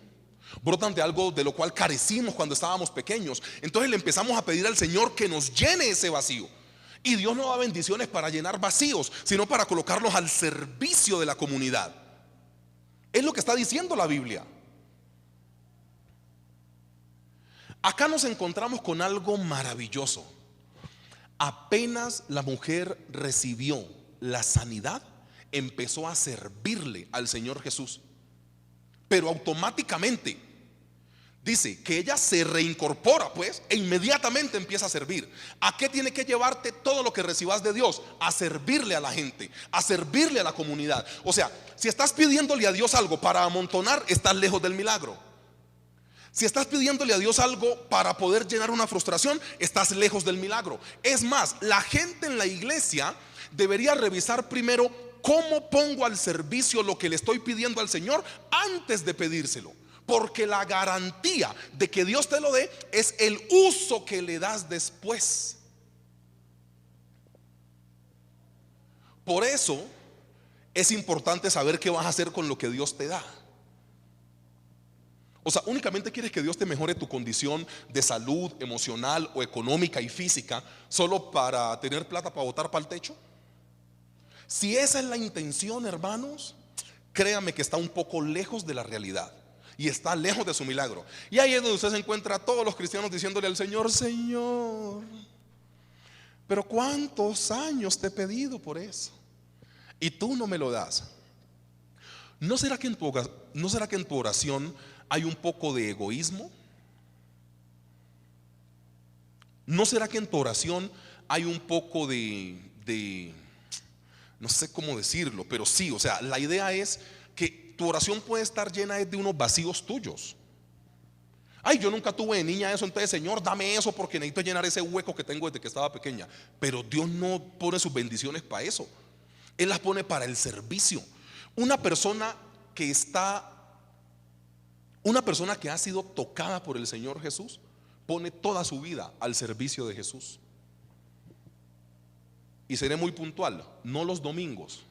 brotan de algo de lo cual carecimos cuando estábamos pequeños. Entonces le empezamos a pedir al Señor que nos llene ese vacío. Y Dios no da bendiciones para llenar vacíos, sino para colocarlos al servicio de la comunidad. Es lo que está diciendo la Biblia. Acá nos encontramos con algo maravilloso. Apenas la mujer recibió la sanidad, empezó a servirle al Señor Jesús. Pero automáticamente dice que ella se reincorpora pues e inmediatamente empieza a servir. ¿A qué tiene que llevarte todo lo que recibas de Dios? A servirle a la gente, a servirle a la comunidad. O sea, si estás pidiéndole a Dios algo para amontonar, estás lejos del milagro. Si estás pidiéndole a Dios algo para poder llenar una frustración, estás lejos del milagro. Es más, la gente en la iglesia debería revisar primero cómo pongo al servicio lo que le estoy pidiendo al Señor antes de pedírselo. Porque la garantía de que Dios te lo dé es el uso que le das después. Por eso es importante saber qué vas a hacer con lo que Dios te da. O sea, únicamente quieres que Dios te mejore tu condición de salud emocional o económica y física solo para tener plata para botar para el techo. Si esa es la intención, hermanos, créame que está un poco lejos de la realidad y está lejos de su milagro. Y ahí es donde usted se encuentra a todos los cristianos diciéndole al Señor: Señor, pero ¿cuántos años te he pedido por eso? Y tú no me lo das. ¿No será que en tu oración hay un poco de egoísmo? ¿No será que en tu oración hay un poco de no sé cómo decirlo, pero sí, o sea, la idea es que tu oración puede estar llena de unos vacíos tuyos. Ay, yo nunca tuve de niña eso, entonces Señor, dame eso porque necesito llenar ese hueco que tengo desde que estaba pequeña. Pero Dios no pone sus bendiciones para eso. Él las pone para el servicio. Una persona que ha sido tocada por el Señor Jesús pone toda su vida al servicio de Jesús. Y seré muy puntual, no los domingos.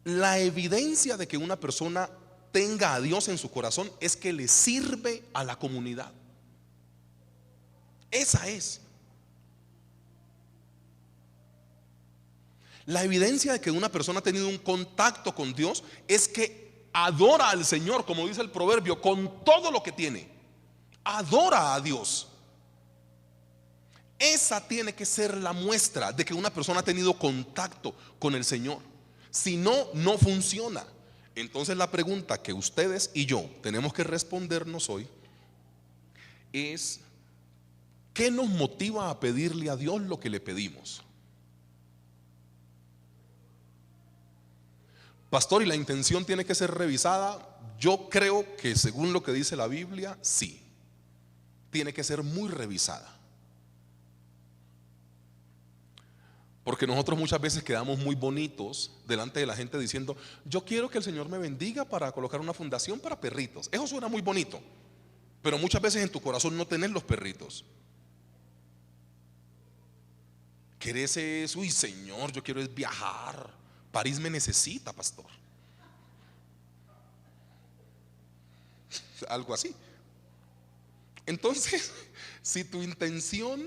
La evidencia de que una persona tenga a Dios en su corazón es que le sirve a la comunidad. Esa es. La evidencia de que una persona ha tenido un contacto con Dios es que adora al Señor, como dice el proverbio, con todo lo que tiene. Adora a Dios. Esa tiene que ser la muestra de que una persona ha tenido contacto con el Señor. Si no, no funciona. Entonces la pregunta que ustedes y yo tenemos que respondernos hoy es: ¿qué nos motiva a pedirle a Dios lo que le pedimos? Pastor, ¿y la intención tiene que ser revisada? Yo creo que según lo que dice la Biblia, sí, tiene que ser muy revisada. Porque nosotros muchas veces quedamos muy bonitos delante de la gente diciendo: yo quiero que el Señor me bendiga para colocar una fundación para perritos. Eso suena muy bonito, pero muchas veces en tu corazón no tenés los perritos. Querés es: uy, Señor, yo quiero es viajar. París me necesita, pastor. Algo así. Entonces, si tu intención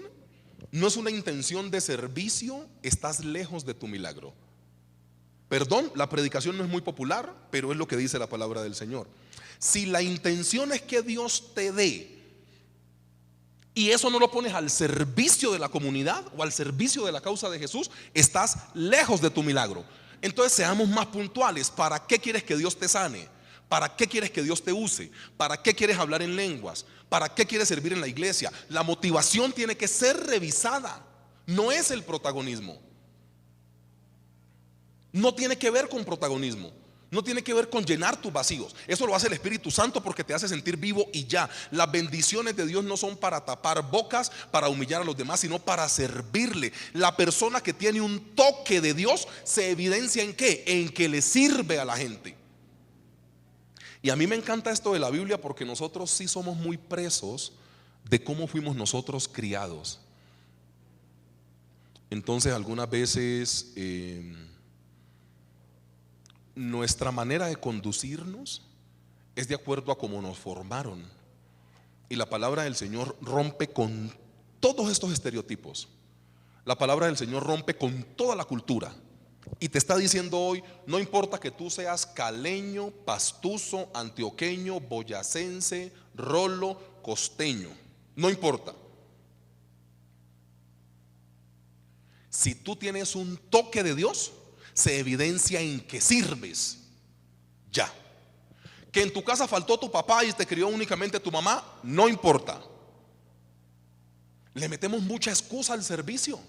no es una intención de servicio, estás lejos de tu milagro. Perdón, la predicación no es muy popular, pero es lo que dice la palabra del Señor. Si la intención es que Dios te dé, y eso no lo pones al servicio de la comunidad o al servicio de la causa de Jesús, estás lejos de tu milagro. Entonces seamos más puntuales. ¿Para qué quieres que Dios te sane? ¿Para qué quieres que Dios te use? ¿Para qué quieres hablar en lenguas? ¿Para qué quieres servir en la iglesia? La motivación tiene que ser revisada. No es el protagonismo. No tiene que ver con protagonismo. No tiene que ver con llenar tus vacíos. Eso lo hace el Espíritu Santo porque te hace sentir vivo y ya. Las bendiciones de Dios no son para tapar bocas, para humillar a los demás, sino para servirle. La persona que tiene un toque de Dios se evidencia ¿en qué? En que le sirve a la gente. Y a mí me encanta esto de la Biblia porque nosotros sí somos muy presos de cómo fuimos nosotros criados. Entonces algunas veces nuestra manera de conducirnos es de acuerdo a cómo nos formaron. Y la palabra del Señor rompe con todos estos estereotipos. La palabra del Señor rompe con toda la cultura. Y te está diciendo hoy: no importa que tú seas caleño, pastuso, antioqueño, boyacense, rolo, costeño, no importa. Si tú tienes un toque de Dios, se evidencia en que sirves. Ya. Que en tu casa faltó tu papá y te crió únicamente tu mamá, no importa. Le metemos mucha excusa al servicio.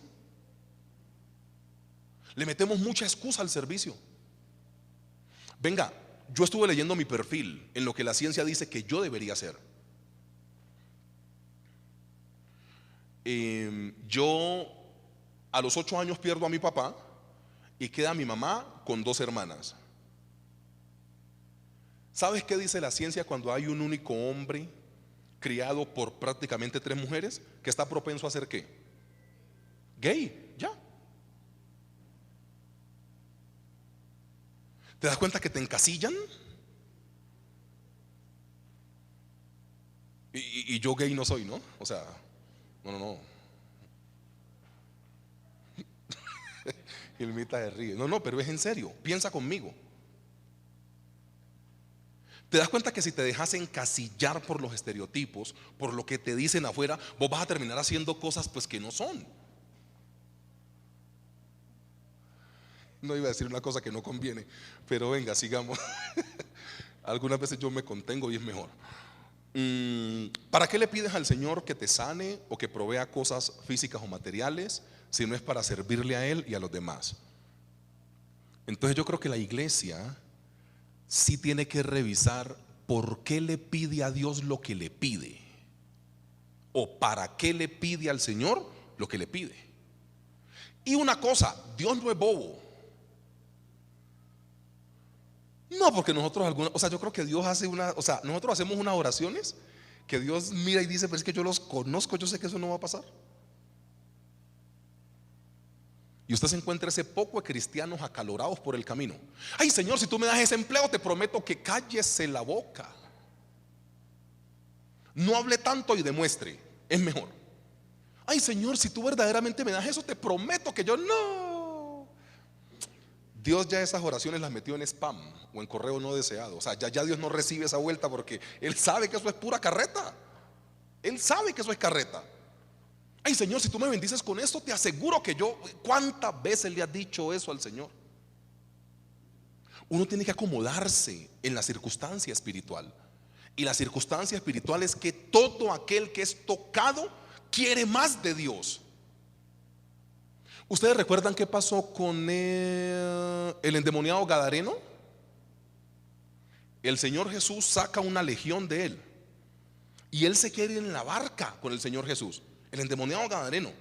Le metemos mucha excusa al servicio. Venga, yo estuve leyendo mi perfil en lo que la ciencia dice que yo debería hacer. Yo a los 8 años pierdo a mi papá y queda mi mamá con 2 hermanas. ¿Sabes qué dice la ciencia cuando hay un único hombre criado por prácticamente 3 mujeres? Que está propenso a ser ¿qué? Gay, ya. ¿Te das cuenta que te encasillan? Y yo gay no soy, ¿no? O sea, no. Ilmita de ríe. No, pero es en serio. Piensa conmigo. ¿Te das cuenta que si te dejas encasillar por los estereotipos, por lo que te dicen afuera, vos vas a terminar haciendo cosas pues que no son? No iba a decir una cosa que no conviene, pero venga, sigamos. Algunas veces yo me contengo y es mejor. ¿Para qué le pides al Señor que te sane o que provea cosas físicas o materiales si no es para servirle a Él y a los demás? Entonces yo creo que la iglesia sí tiene que revisar por qué le pide a Dios lo que le pide, o para qué le pide al Señor lo que le pide. Y una cosa, Dios no es bobo. No, porque nosotros yo creo que Dios hace nosotros hacemos unas oraciones que Dios mira y dice: pero es que yo los conozco, yo sé que eso no va a pasar. Y usted se encuentra ese poco de cristianos acalorados por el camino. Ay, Señor, si tú me das ese empleo, te prometo que cállese la boca. No hable tanto y demuestre, es mejor. Ay, Señor, si tú verdaderamente me das eso, te prometo que yo no. Dios ya esas oraciones las metió en spam o en correo no deseado. O sea, ya Dios no recibe esa vuelta porque Él sabe que eso es pura carreta. Él sabe que eso es carreta. Ay, Señor, si tú me bendices con esto, te aseguro que yo. ¿Cuántas veces le has dicho eso al Señor? Uno tiene que acomodarse en la circunstancia espiritual. Y la circunstancia espiritual es que todo aquel que es tocado quiere más de Dios. ¿Ustedes recuerdan qué pasó con el endemoniado gadareno? El Señor Jesús saca una legión de él y él se quiere ir en la barca con el Señor Jesús. El endemoniado gadareno,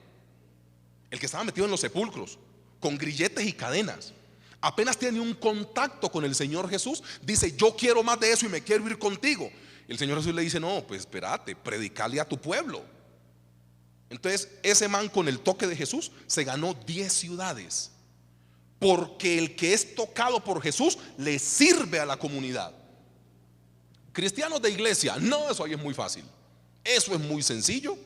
el que estaba metido en los sepulcros. con grilletes y cadenas. Apenas tiene un contacto con el Señor Jesús, dice: yo quiero más de eso y me quiero ir contigo. El Señor Jesús le dice: no, pues espérate, predicale a tu pueblo. Entonces ese man, con el toque de Jesús, se ganó 10 ciudades, porque el que es tocado por Jesús le sirve a la comunidad. Cristianos de iglesia, no, eso ahí es muy fácil, eso es muy sencillo.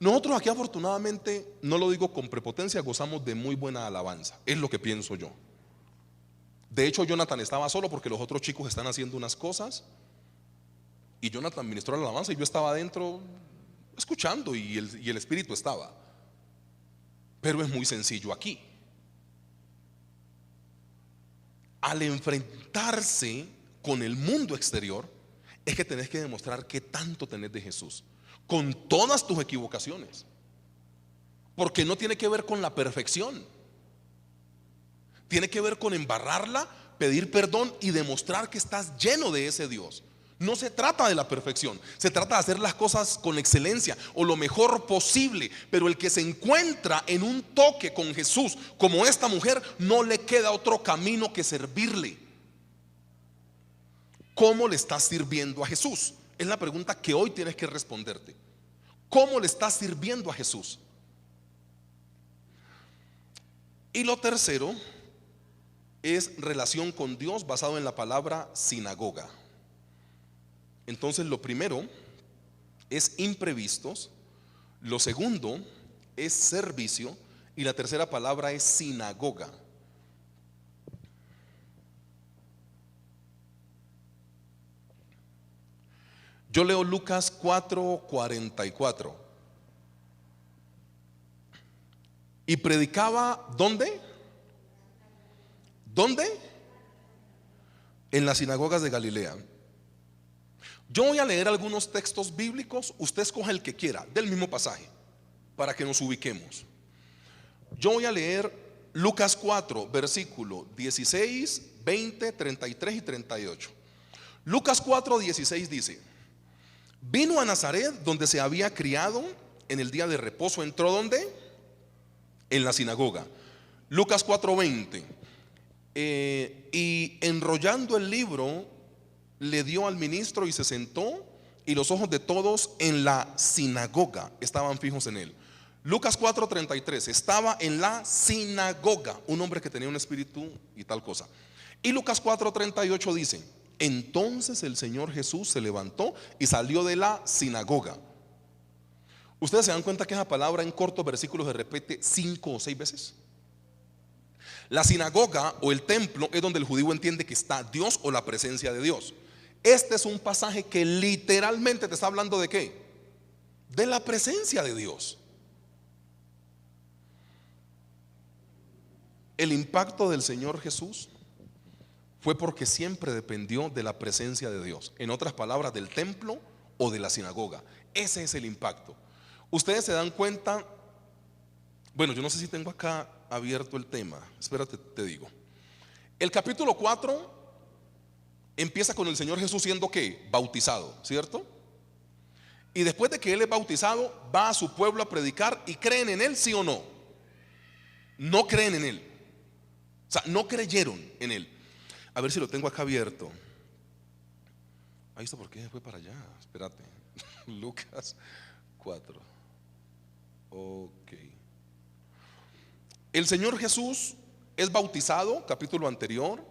Nosotros aquí, afortunadamente, no lo digo con prepotencia, gozamos de muy buena alabanza, es lo que pienso yo. De hecho, Jonathan estaba solo porque los otros chicos están haciendo unas cosas, y Jonathan ministró la alabanza y yo estaba adentro escuchando, y el Espíritu estaba. Pero es muy sencillo aquí. Al enfrentarse con el mundo exterior, es que tenés que demostrar qué tanto tenés de Jesús, con todas tus equivocaciones, porque no tiene que ver con la perfección, tiene que ver con embarrarla, pedir perdón y demostrar que estás lleno de ese Dios. No se trata de la perfección, se trata de hacer las cosas con excelencia o lo mejor posible. Pero el que se encuentra en un toque con Jesús, como esta mujer, no le queda otro camino que servirle. ¿Cómo le estás sirviendo a Jesús? Es la pregunta que hoy tienes que responderte. ¿Cómo le estás sirviendo a Jesús? Y lo tercero es relación con Dios basado en la palabra sinagoga. Entonces, lo primero es imprevistos, lo segundo es servicio, y la tercera palabra es sinagoga. Yo leo Lucas 4:44. Y predicaba, ¿dónde? ¿Dónde? En las sinagogas de Galilea. Yo voy a leer algunos textos bíblicos, usted escoja el que quiera, del mismo pasaje, para que nos ubiquemos. Yo voy a leer Lucas 4, versículo 16, 20, 33 y 38. Lucas 4:16 dice: vino a Nazaret, donde se había criado. En el día de reposo entró, ¿dónde? En la sinagoga. Lucas 4:20. Y enrollando el libro, le dio al ministro y se sentó, y los ojos de todos en la sinagoga estaban fijos en él. Lucas 4:33. Estaba en la sinagoga un hombre que tenía un espíritu y tal cosa. Y Lucas 4:38 dice: entonces el Señor Jesús se levantó y salió de la sinagoga. Ustedes se dan cuenta que esa palabra en cortos versículos se repite 5 o 6 veces. La sinagoga o el templo es donde el judío entiende que está Dios o la presencia de Dios. Este es un pasaje que literalmente te está hablando ¿de qué? De la presencia de Dios. El impacto del Señor Jesús fue porque siempre dependió de la presencia de Dios. En otras palabras, del templo o de la sinagoga. Ese es el impacto. Ustedes se dan cuenta. Bueno, yo no sé si tengo acá abierto el tema. Espérate, te digo. El capítulo 4 empieza con el Señor Jesús siendo ¿qué? Bautizado, ¿cierto? Y después de que Él es bautizado, va a su pueblo a predicar. ¿Y creen en Él, sí o no? No creen en Él. O sea, no creyeron en Él. A ver si lo tengo acá abierto. Ahí está, ¿por qué fue para allá? Espérate. Lucas 4. Ok. El Señor Jesús es bautizado, capítulo anterior.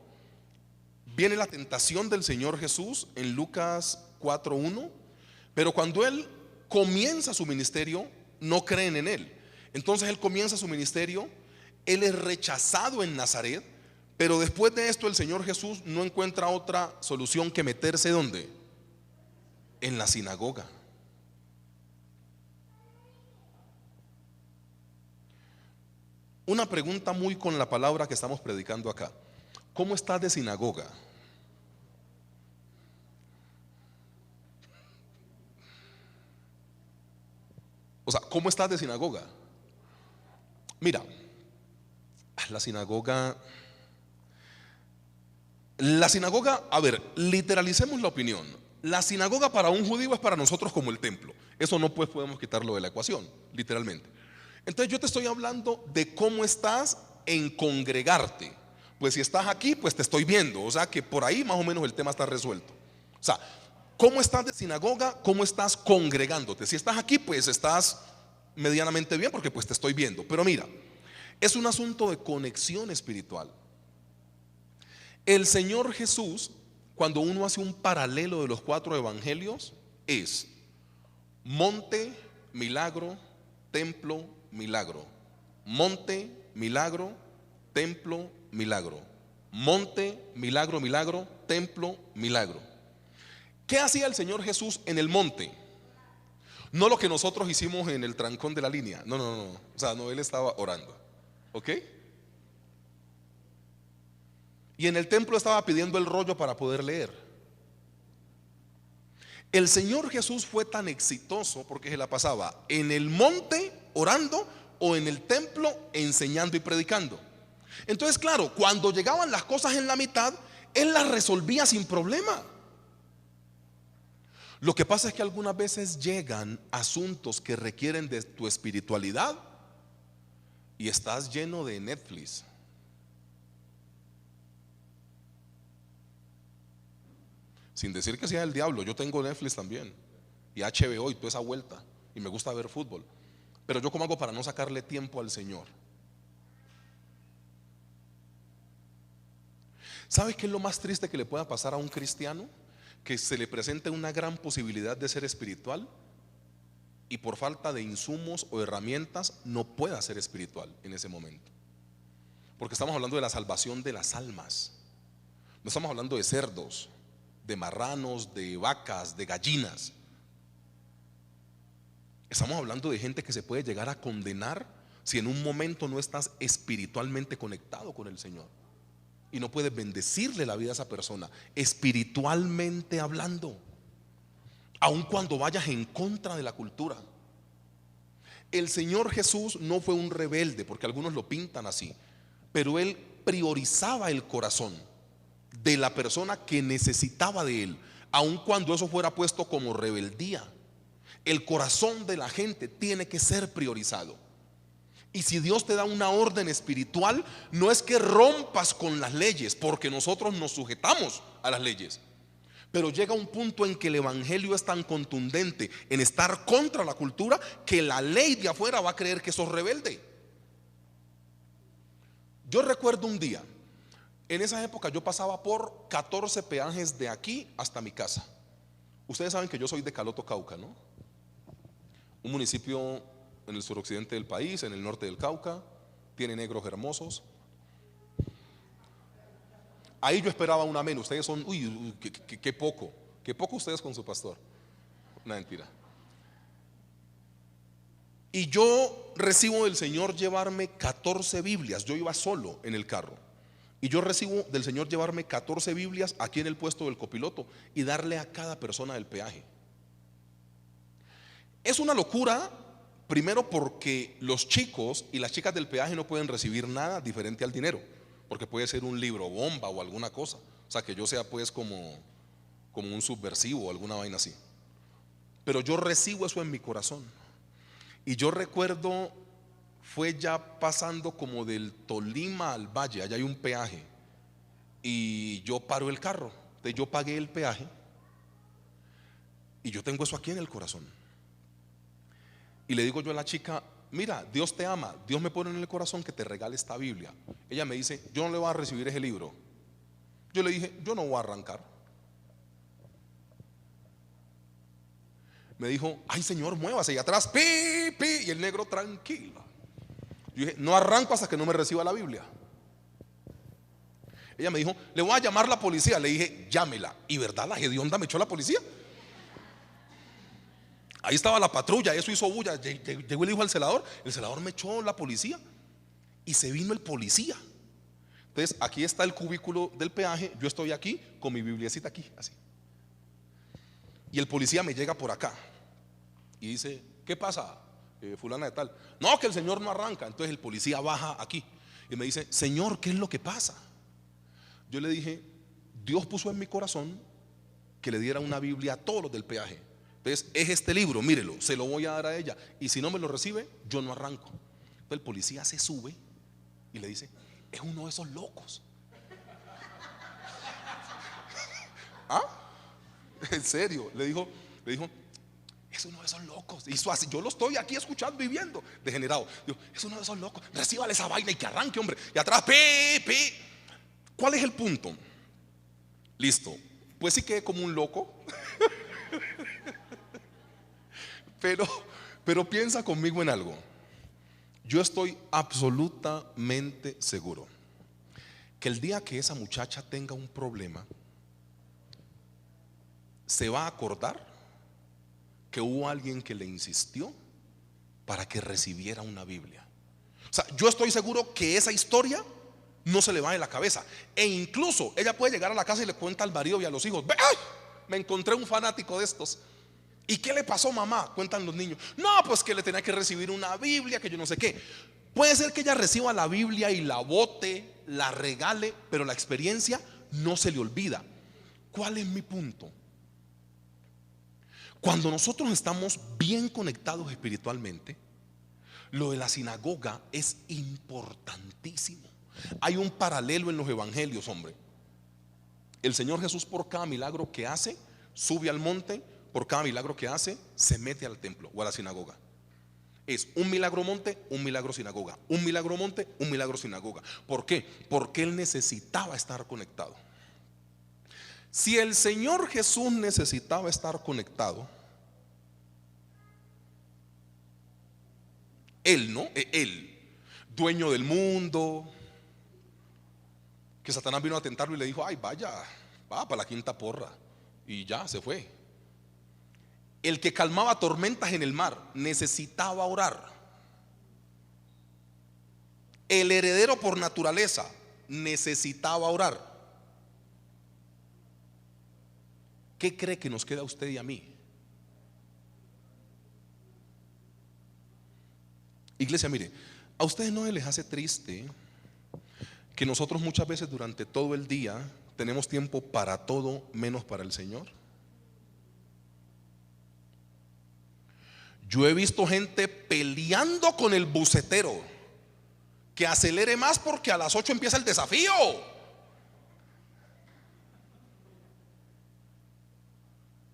Viene la tentación del Señor Jesús en Lucas 4:1. Pero cuando Él comienza su ministerio, no creen en Él. Entonces Él comienza su ministerio. Él es rechazado en Nazaret. Pero después de esto el Señor Jesús no encuentra otra solución que meterse ¿dónde? En la sinagoga. Una pregunta muy con la palabra que estamos predicando acá. ¿Cómo estás de sinagoga? O sea, ¿cómo estás de sinagoga? Mira, la sinagoga, a ver, literalicemos la opinión. La sinagoga para un judío es para nosotros como el templo. Eso no pues podemos quitarlo de la ecuación, literalmente. Entonces yo te estoy hablando de cómo estás en congregarte. Pues si estás aquí, pues te estoy viendo. O sea que por ahí más o menos el tema está resuelto. O sea, ¿cómo estás de sinagoga? ¿Cómo estás congregándote? Si estás aquí, pues estás medianamente bien porque pues te estoy viendo. Pero mira, es un asunto de conexión espiritual. El Señor Jesús, cuando uno hace un paralelo de los 4 evangelios, es monte, milagro, templo, milagro. Monte, milagro, templo, milagro. Monte, milagro, milagro, templo, milagro. ¿Qué hacía el Señor Jesús en el monte? No lo que nosotros hicimos en el trancón de la línea. No. O sea, no, él estaba orando. ¿Ok? Y en el templo estaba pidiendo el rollo para poder leer. El Señor Jesús fue tan exitoso porque se la pasaba en el monte orando o en el templo enseñando y predicando. Entonces, claro, cuando llegaban las cosas en la mitad, Él las resolvía sin problema. Lo que pasa es que algunas veces llegan asuntos que requieren de tu espiritualidad y estás lleno de Netflix. Sin decir que sea el diablo, yo tengo Netflix también y HBO y toda esa vuelta, y me gusta ver fútbol. Pero yo, ¿cómo hago para no sacarle tiempo al Señor? ¿Sabes qué es lo más triste que le pueda pasar a un cristiano? Que se le presente una gran posibilidad de ser espiritual y por falta de insumos o herramientas no pueda ser espiritual en ese momento. Porque estamos hablando de la salvación de las almas. No estamos hablando de cerdos, de marranos, de vacas, de gallinas. Estamos hablando de gente que se puede llegar a condenar si en un momento no estás espiritualmente conectado con el Señor y no puedes bendecirle la vida a esa persona espiritualmente hablando, aun cuando vayas en contra de la cultura. El Señor Jesús no fue un rebelde, porque algunos lo pintan así, pero Él priorizaba el corazón de la persona que necesitaba de Él, aun cuando eso fuera puesto como rebeldía. El corazón de la gente tiene que ser priorizado. Y si Dios te da una orden espiritual, no es que rompas con las leyes, porque nosotros nos sujetamos a las leyes. Pero llega un punto en que el evangelio es tan contundente en estar contra la cultura que la ley de afuera va a creer que sos rebelde. Yo recuerdo un día, en esa época yo pasaba por 14 peajes de aquí hasta mi casa. Ustedes saben que yo soy de Caloto, Cauca, ¿no? Un municipio en el suroccidente del país, en el norte del Cauca, tiene negros hermosos. Ahí yo esperaba un amén. Ustedes son, qué poco ustedes con su pastor. Una mentira. Y yo recibo del Señor llevarme 14 Biblias. Yo iba solo en el carro. Y yo recibo del Señor llevarme 14 Biblias aquí en el puesto del copiloto y darle a cada persona del peaje. Es una locura, primero porque los chicos y las chicas del peaje no pueden recibir nada diferente al dinero, porque puede ser un libro bomba o alguna cosa. O sea, que yo sea pues como un subversivo o alguna vaina así. Pero yo recibo eso en mi corazón. Y yo recuerdo, fue ya pasando como del Tolima al Valle, allá hay un peaje. Y yo paro el carro. Entonces yo pagué el peaje. Y yo tengo eso aquí en el corazón. Y le digo yo a la chica, mira, Dios te ama, Dios me pone en el corazón que te regale esta Biblia. Ella me dice, yo no le voy a recibir ese libro. Yo le dije, yo no voy a arrancar. Me dijo, ay Señor, muévase, y atrás, pi, y el negro tranquilo. Yo dije, no arranco hasta que no me reciba la Biblia. Ella me dijo, le voy a llamar a la policía. Le dije, llámela. Y verdad, la hedionda me echó la policía. Ahí estaba la patrulla, eso hizo bulla. Llegó el hijo al celador, el celador me echó la policía y se vino el policía. Entonces aquí está el cubículo del peaje, yo estoy aquí con mi bibliecita aquí, así. Y el policía me llega por acá y dice, ¿qué pasa, fulana de tal? No, que el señor no arranca. Entonces el policía baja aquí y me dice, Señor, ¿qué es lo que pasa? Yo le dije, Dios puso en mi corazón que le diera una Biblia a todos los del peaje. Entonces es este libro, mírelo, se lo voy a dar a ella. Y si no me lo recibe, yo no arranco. Entonces el policía se sube y le dice: es uno de esos locos. ¿Ah? En serio, le dijo, es uno de esos locos. Hizo así, yo lo estoy aquí escuchando y viendo, degenerado. Digo, es uno de esos locos, recíbale esa vaina y que arranque, hombre. Y atrás, pi. ¿Cuál es el punto? Listo, pues sí quedé como un loco. Pero piensa conmigo en algo. Yo estoy absolutamente seguro que el día que esa muchacha tenga un problema, se va a acordar que hubo alguien que le insistió para que recibiera una Biblia. O sea, yo estoy seguro que esa historia no se le va de la cabeza. E incluso ella puede llegar a la casa y le cuenta al marido y a los hijos: ¡ay! Me encontré un fanático de estos. ¿Y qué le pasó, mamá? Cuentan los niños. No, pues que le tenía que recibir una Biblia, que yo no sé qué. Puede ser que ella reciba la Biblia y la bote, la regale, pero la experiencia no se le olvida. ¿Cuál es mi punto? Cuando nosotros estamos bien conectados espiritualmente, lo de la sinagoga es importantísimo. Hay un paralelo en los evangelios, hombre. El Señor Jesús, por cada milagro que hace, sube al monte. Por cada milagro que hace, se mete al templo o a la sinagoga. Es un milagro monte, un milagro sinagoga. Un milagro monte, un milagro sinagoga. ¿Por qué? Porque Él necesitaba estar conectado. Si el Señor Jesús necesitaba estar conectado, Él, ¿no? Él, dueño del mundo, que Satanás vino a tentarlo y le dijo: ay, vaya, va para la quinta porra. Y ya, se fue. El que calmaba tormentas en el mar necesitaba orar. El heredero por naturaleza necesitaba orar. ¿Qué cree que nos queda a usted y a mí? Iglesia, mire, ¿a ustedes no les hace triste que nosotros muchas veces durante todo el día tenemos tiempo para todo menos para el Señor? Yo he visto gente peleando con el bucetero que acelere más porque a las 8 empieza el desafío.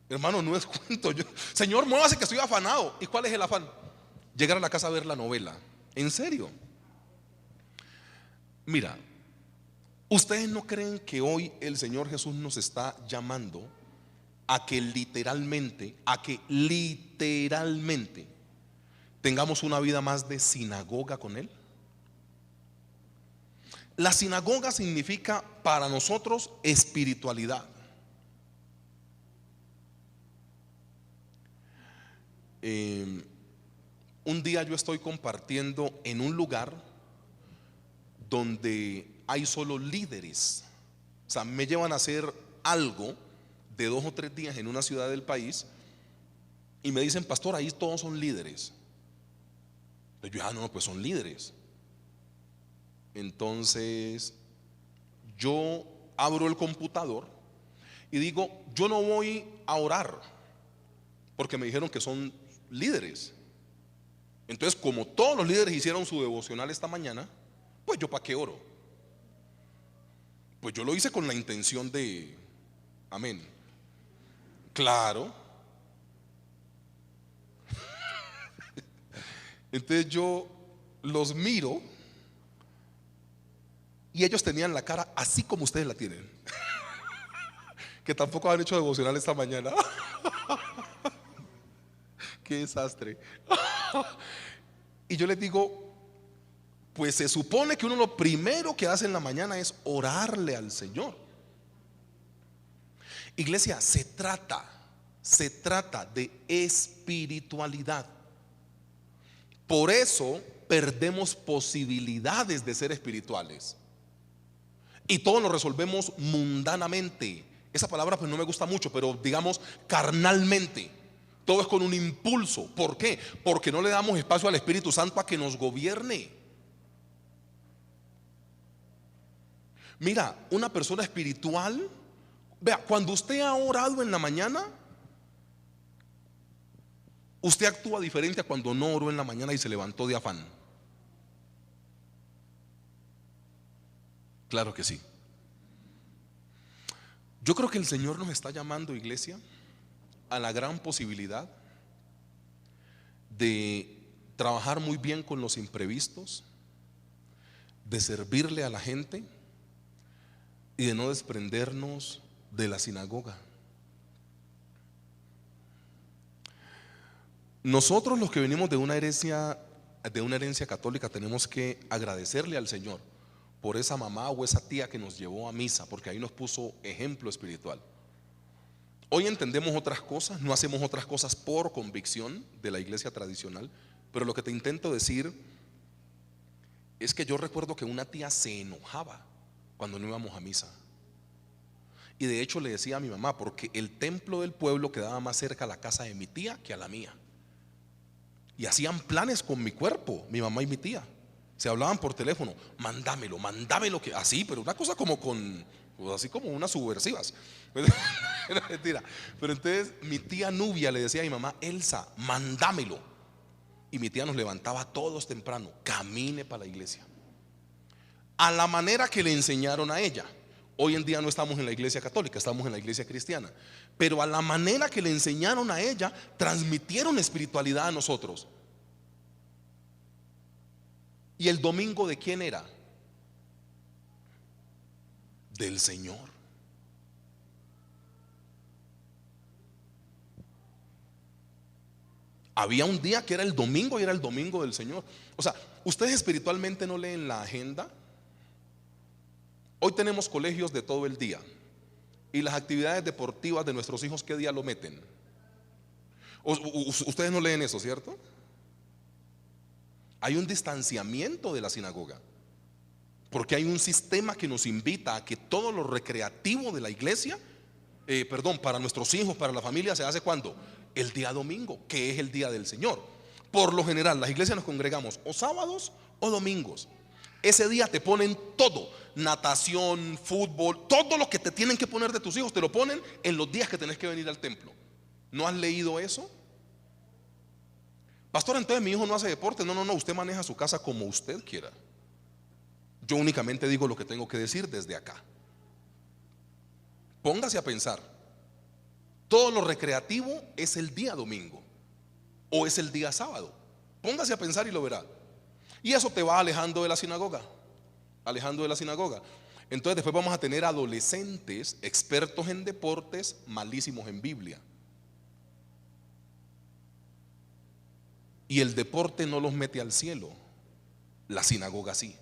Hermano, no es cuento. Señor, muévase que estoy afanado. ¿Y cuál es el afán? Llegar a la casa a ver la novela. ¿En serio? Mira, ¿ustedes no creen que hoy el Señor Jesús nos está llamando a que literalmente tengamos una vida más de sinagoga con Él? La sinagoga significa para nosotros espiritualidad. Un día yo estoy compartiendo en un lugar donde hay solo líderes. O sea, me llevan a hacer algo de 2 o 3 días en una ciudad del país y me dicen: pastor, ahí todos son líderes. Entonces yo: no, pues son líderes. Entonces yo abro el computador y digo: yo no voy a orar porque me dijeron que son líderes. Entonces, como todos los líderes hicieron su devocional esta mañana, pues yo ¿para qué oro? Pues yo lo hice con la intención de, amén, claro. Entonces yo los miro y ellos tenían la cara así como ustedes la tienen, que tampoco han hecho devocional esta mañana. Qué desastre. Y yo les digo: pues se supone que uno lo primero que hace en la mañana es orarle al Señor. Iglesia, se trata de espiritualidad. Por eso perdemos posibilidades de ser espirituales y todo lo resolvemos mundanamente. Esa palabra pues no me gusta mucho, pero digamos carnalmente. Todo es con un impulso. ¿Por qué? Porque no le damos espacio al Espíritu Santo a que nos gobierne. Mira, una persona espiritual, vea, cuando usted ha orado en la mañana, usted actúa diferente a cuando no oró en la mañana y se levantó de afán. Claro que sí. Yo creo que el Señor nos está llamando, iglesia, a la gran posibilidad de trabajar muy bien con los imprevistos, de servirle a la gente y de no desprendernos de la sinagoga. Nosotros los que venimos de una herencia católica tenemos que agradecerle al Señor por esa mamá o esa tía que nos llevó a misa, porque ahí nos puso ejemplo espiritual. Hoy entendemos otras cosas, no hacemos otras cosas por convicción de la iglesia tradicional, pero lo que te intento decir es que yo recuerdo que una tía se enojaba cuando no íbamos a misa. Y de hecho le decía a mi mamá, porque el templo del pueblo quedaba más cerca a la casa de mi tía que a la mía. Y hacían planes con mi cuerpo, mi mamá y mi tía. Se hablaban por teléfono, mándamelo, que así, pero una cosa como así como unas subversivas. Era mentira. Pero entonces mi tía Nubia le decía a mi mamá, Elsa, mándamelo. Y mi tía nos levantaba todos temprano, camine para la iglesia, a la manera que le enseñaron a ella. Hoy en día no estamos en la iglesia católica, estamos en la iglesia cristiana, pero a la manera que le enseñaron a ella, transmitieron espiritualidad a nosotros. ¿Y el domingo de quién era? Del Señor. Había un día que era el domingo y era el domingo del Señor. O sea, ¿ustedes espiritualmente no leen la agenda? Hoy tenemos colegios de todo el día. ¿Y las actividades deportivas de nuestros hijos qué día lo meten? Ustedes no leen eso, ¿cierto? Hay un distanciamiento de la sinagoga, porque hay un sistema que nos invita a que todo lo recreativo de la iglesia, para nuestros hijos, para la familia, se hace ¿cuándo? El día domingo, que es el día del Señor. Por lo general, las iglesias nos congregamos o sábados o domingos. Ese día te ponen todo, natación, fútbol, todo lo que te tienen que poner de tus hijos, te lo ponen en los días que tenés que venir al templo. ¿No has leído eso? Pastor, entonces mi hijo no hace deporte. No, usted maneja su casa como usted quiera. Yo únicamente digo lo que tengo que decir desde acá. Póngase a pensar, todo lo recreativo es el día domingo o es el día sábado. Póngase a pensar y lo verá. Y eso te va alejando de la sinagoga, alejando de la sinagoga. Entonces después vamos a tener adolescentes expertos en deportes, malísimos en Biblia. Y el deporte no los mete al cielo, la sinagoga sí.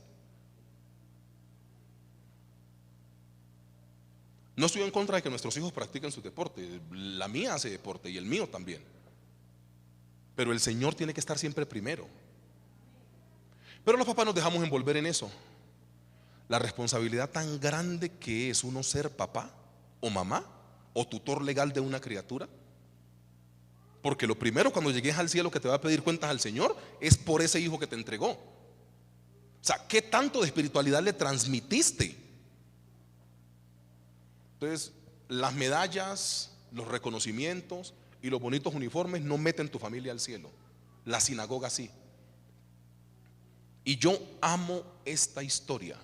No estoy en contra de que nuestros hijos practiquen su deporte. La mía hace deporte y el mío también. Pero el Señor tiene que estar siempre primero. Pero los papás nos dejamos envolver en eso. La responsabilidad tan grande que es uno ser papá o mamá o tutor legal de una criatura. Porque lo primero cuando llegues al cielo que te va a pedir cuentas al Señor es por ese hijo que te entregó. O sea, ¿qué tanto de espiritualidad le transmitiste? Entonces, las medallas, los reconocimientos y los bonitos uniformes no meten tu familia al cielo. La sinagoga sí. Y yo amo esta historia,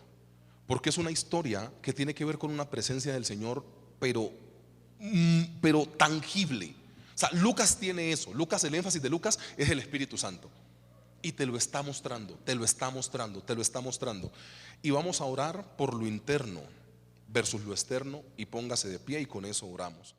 porque es una historia que tiene que ver con una presencia del Señor, pero tangible. O sea, Lucas tiene eso. Lucas, el énfasis de Lucas es el Espíritu Santo. Y te lo está mostrando, te lo está mostrando, te lo está mostrando. Y vamos a orar por lo interno versus lo externo, y póngase de pie y con eso oramos.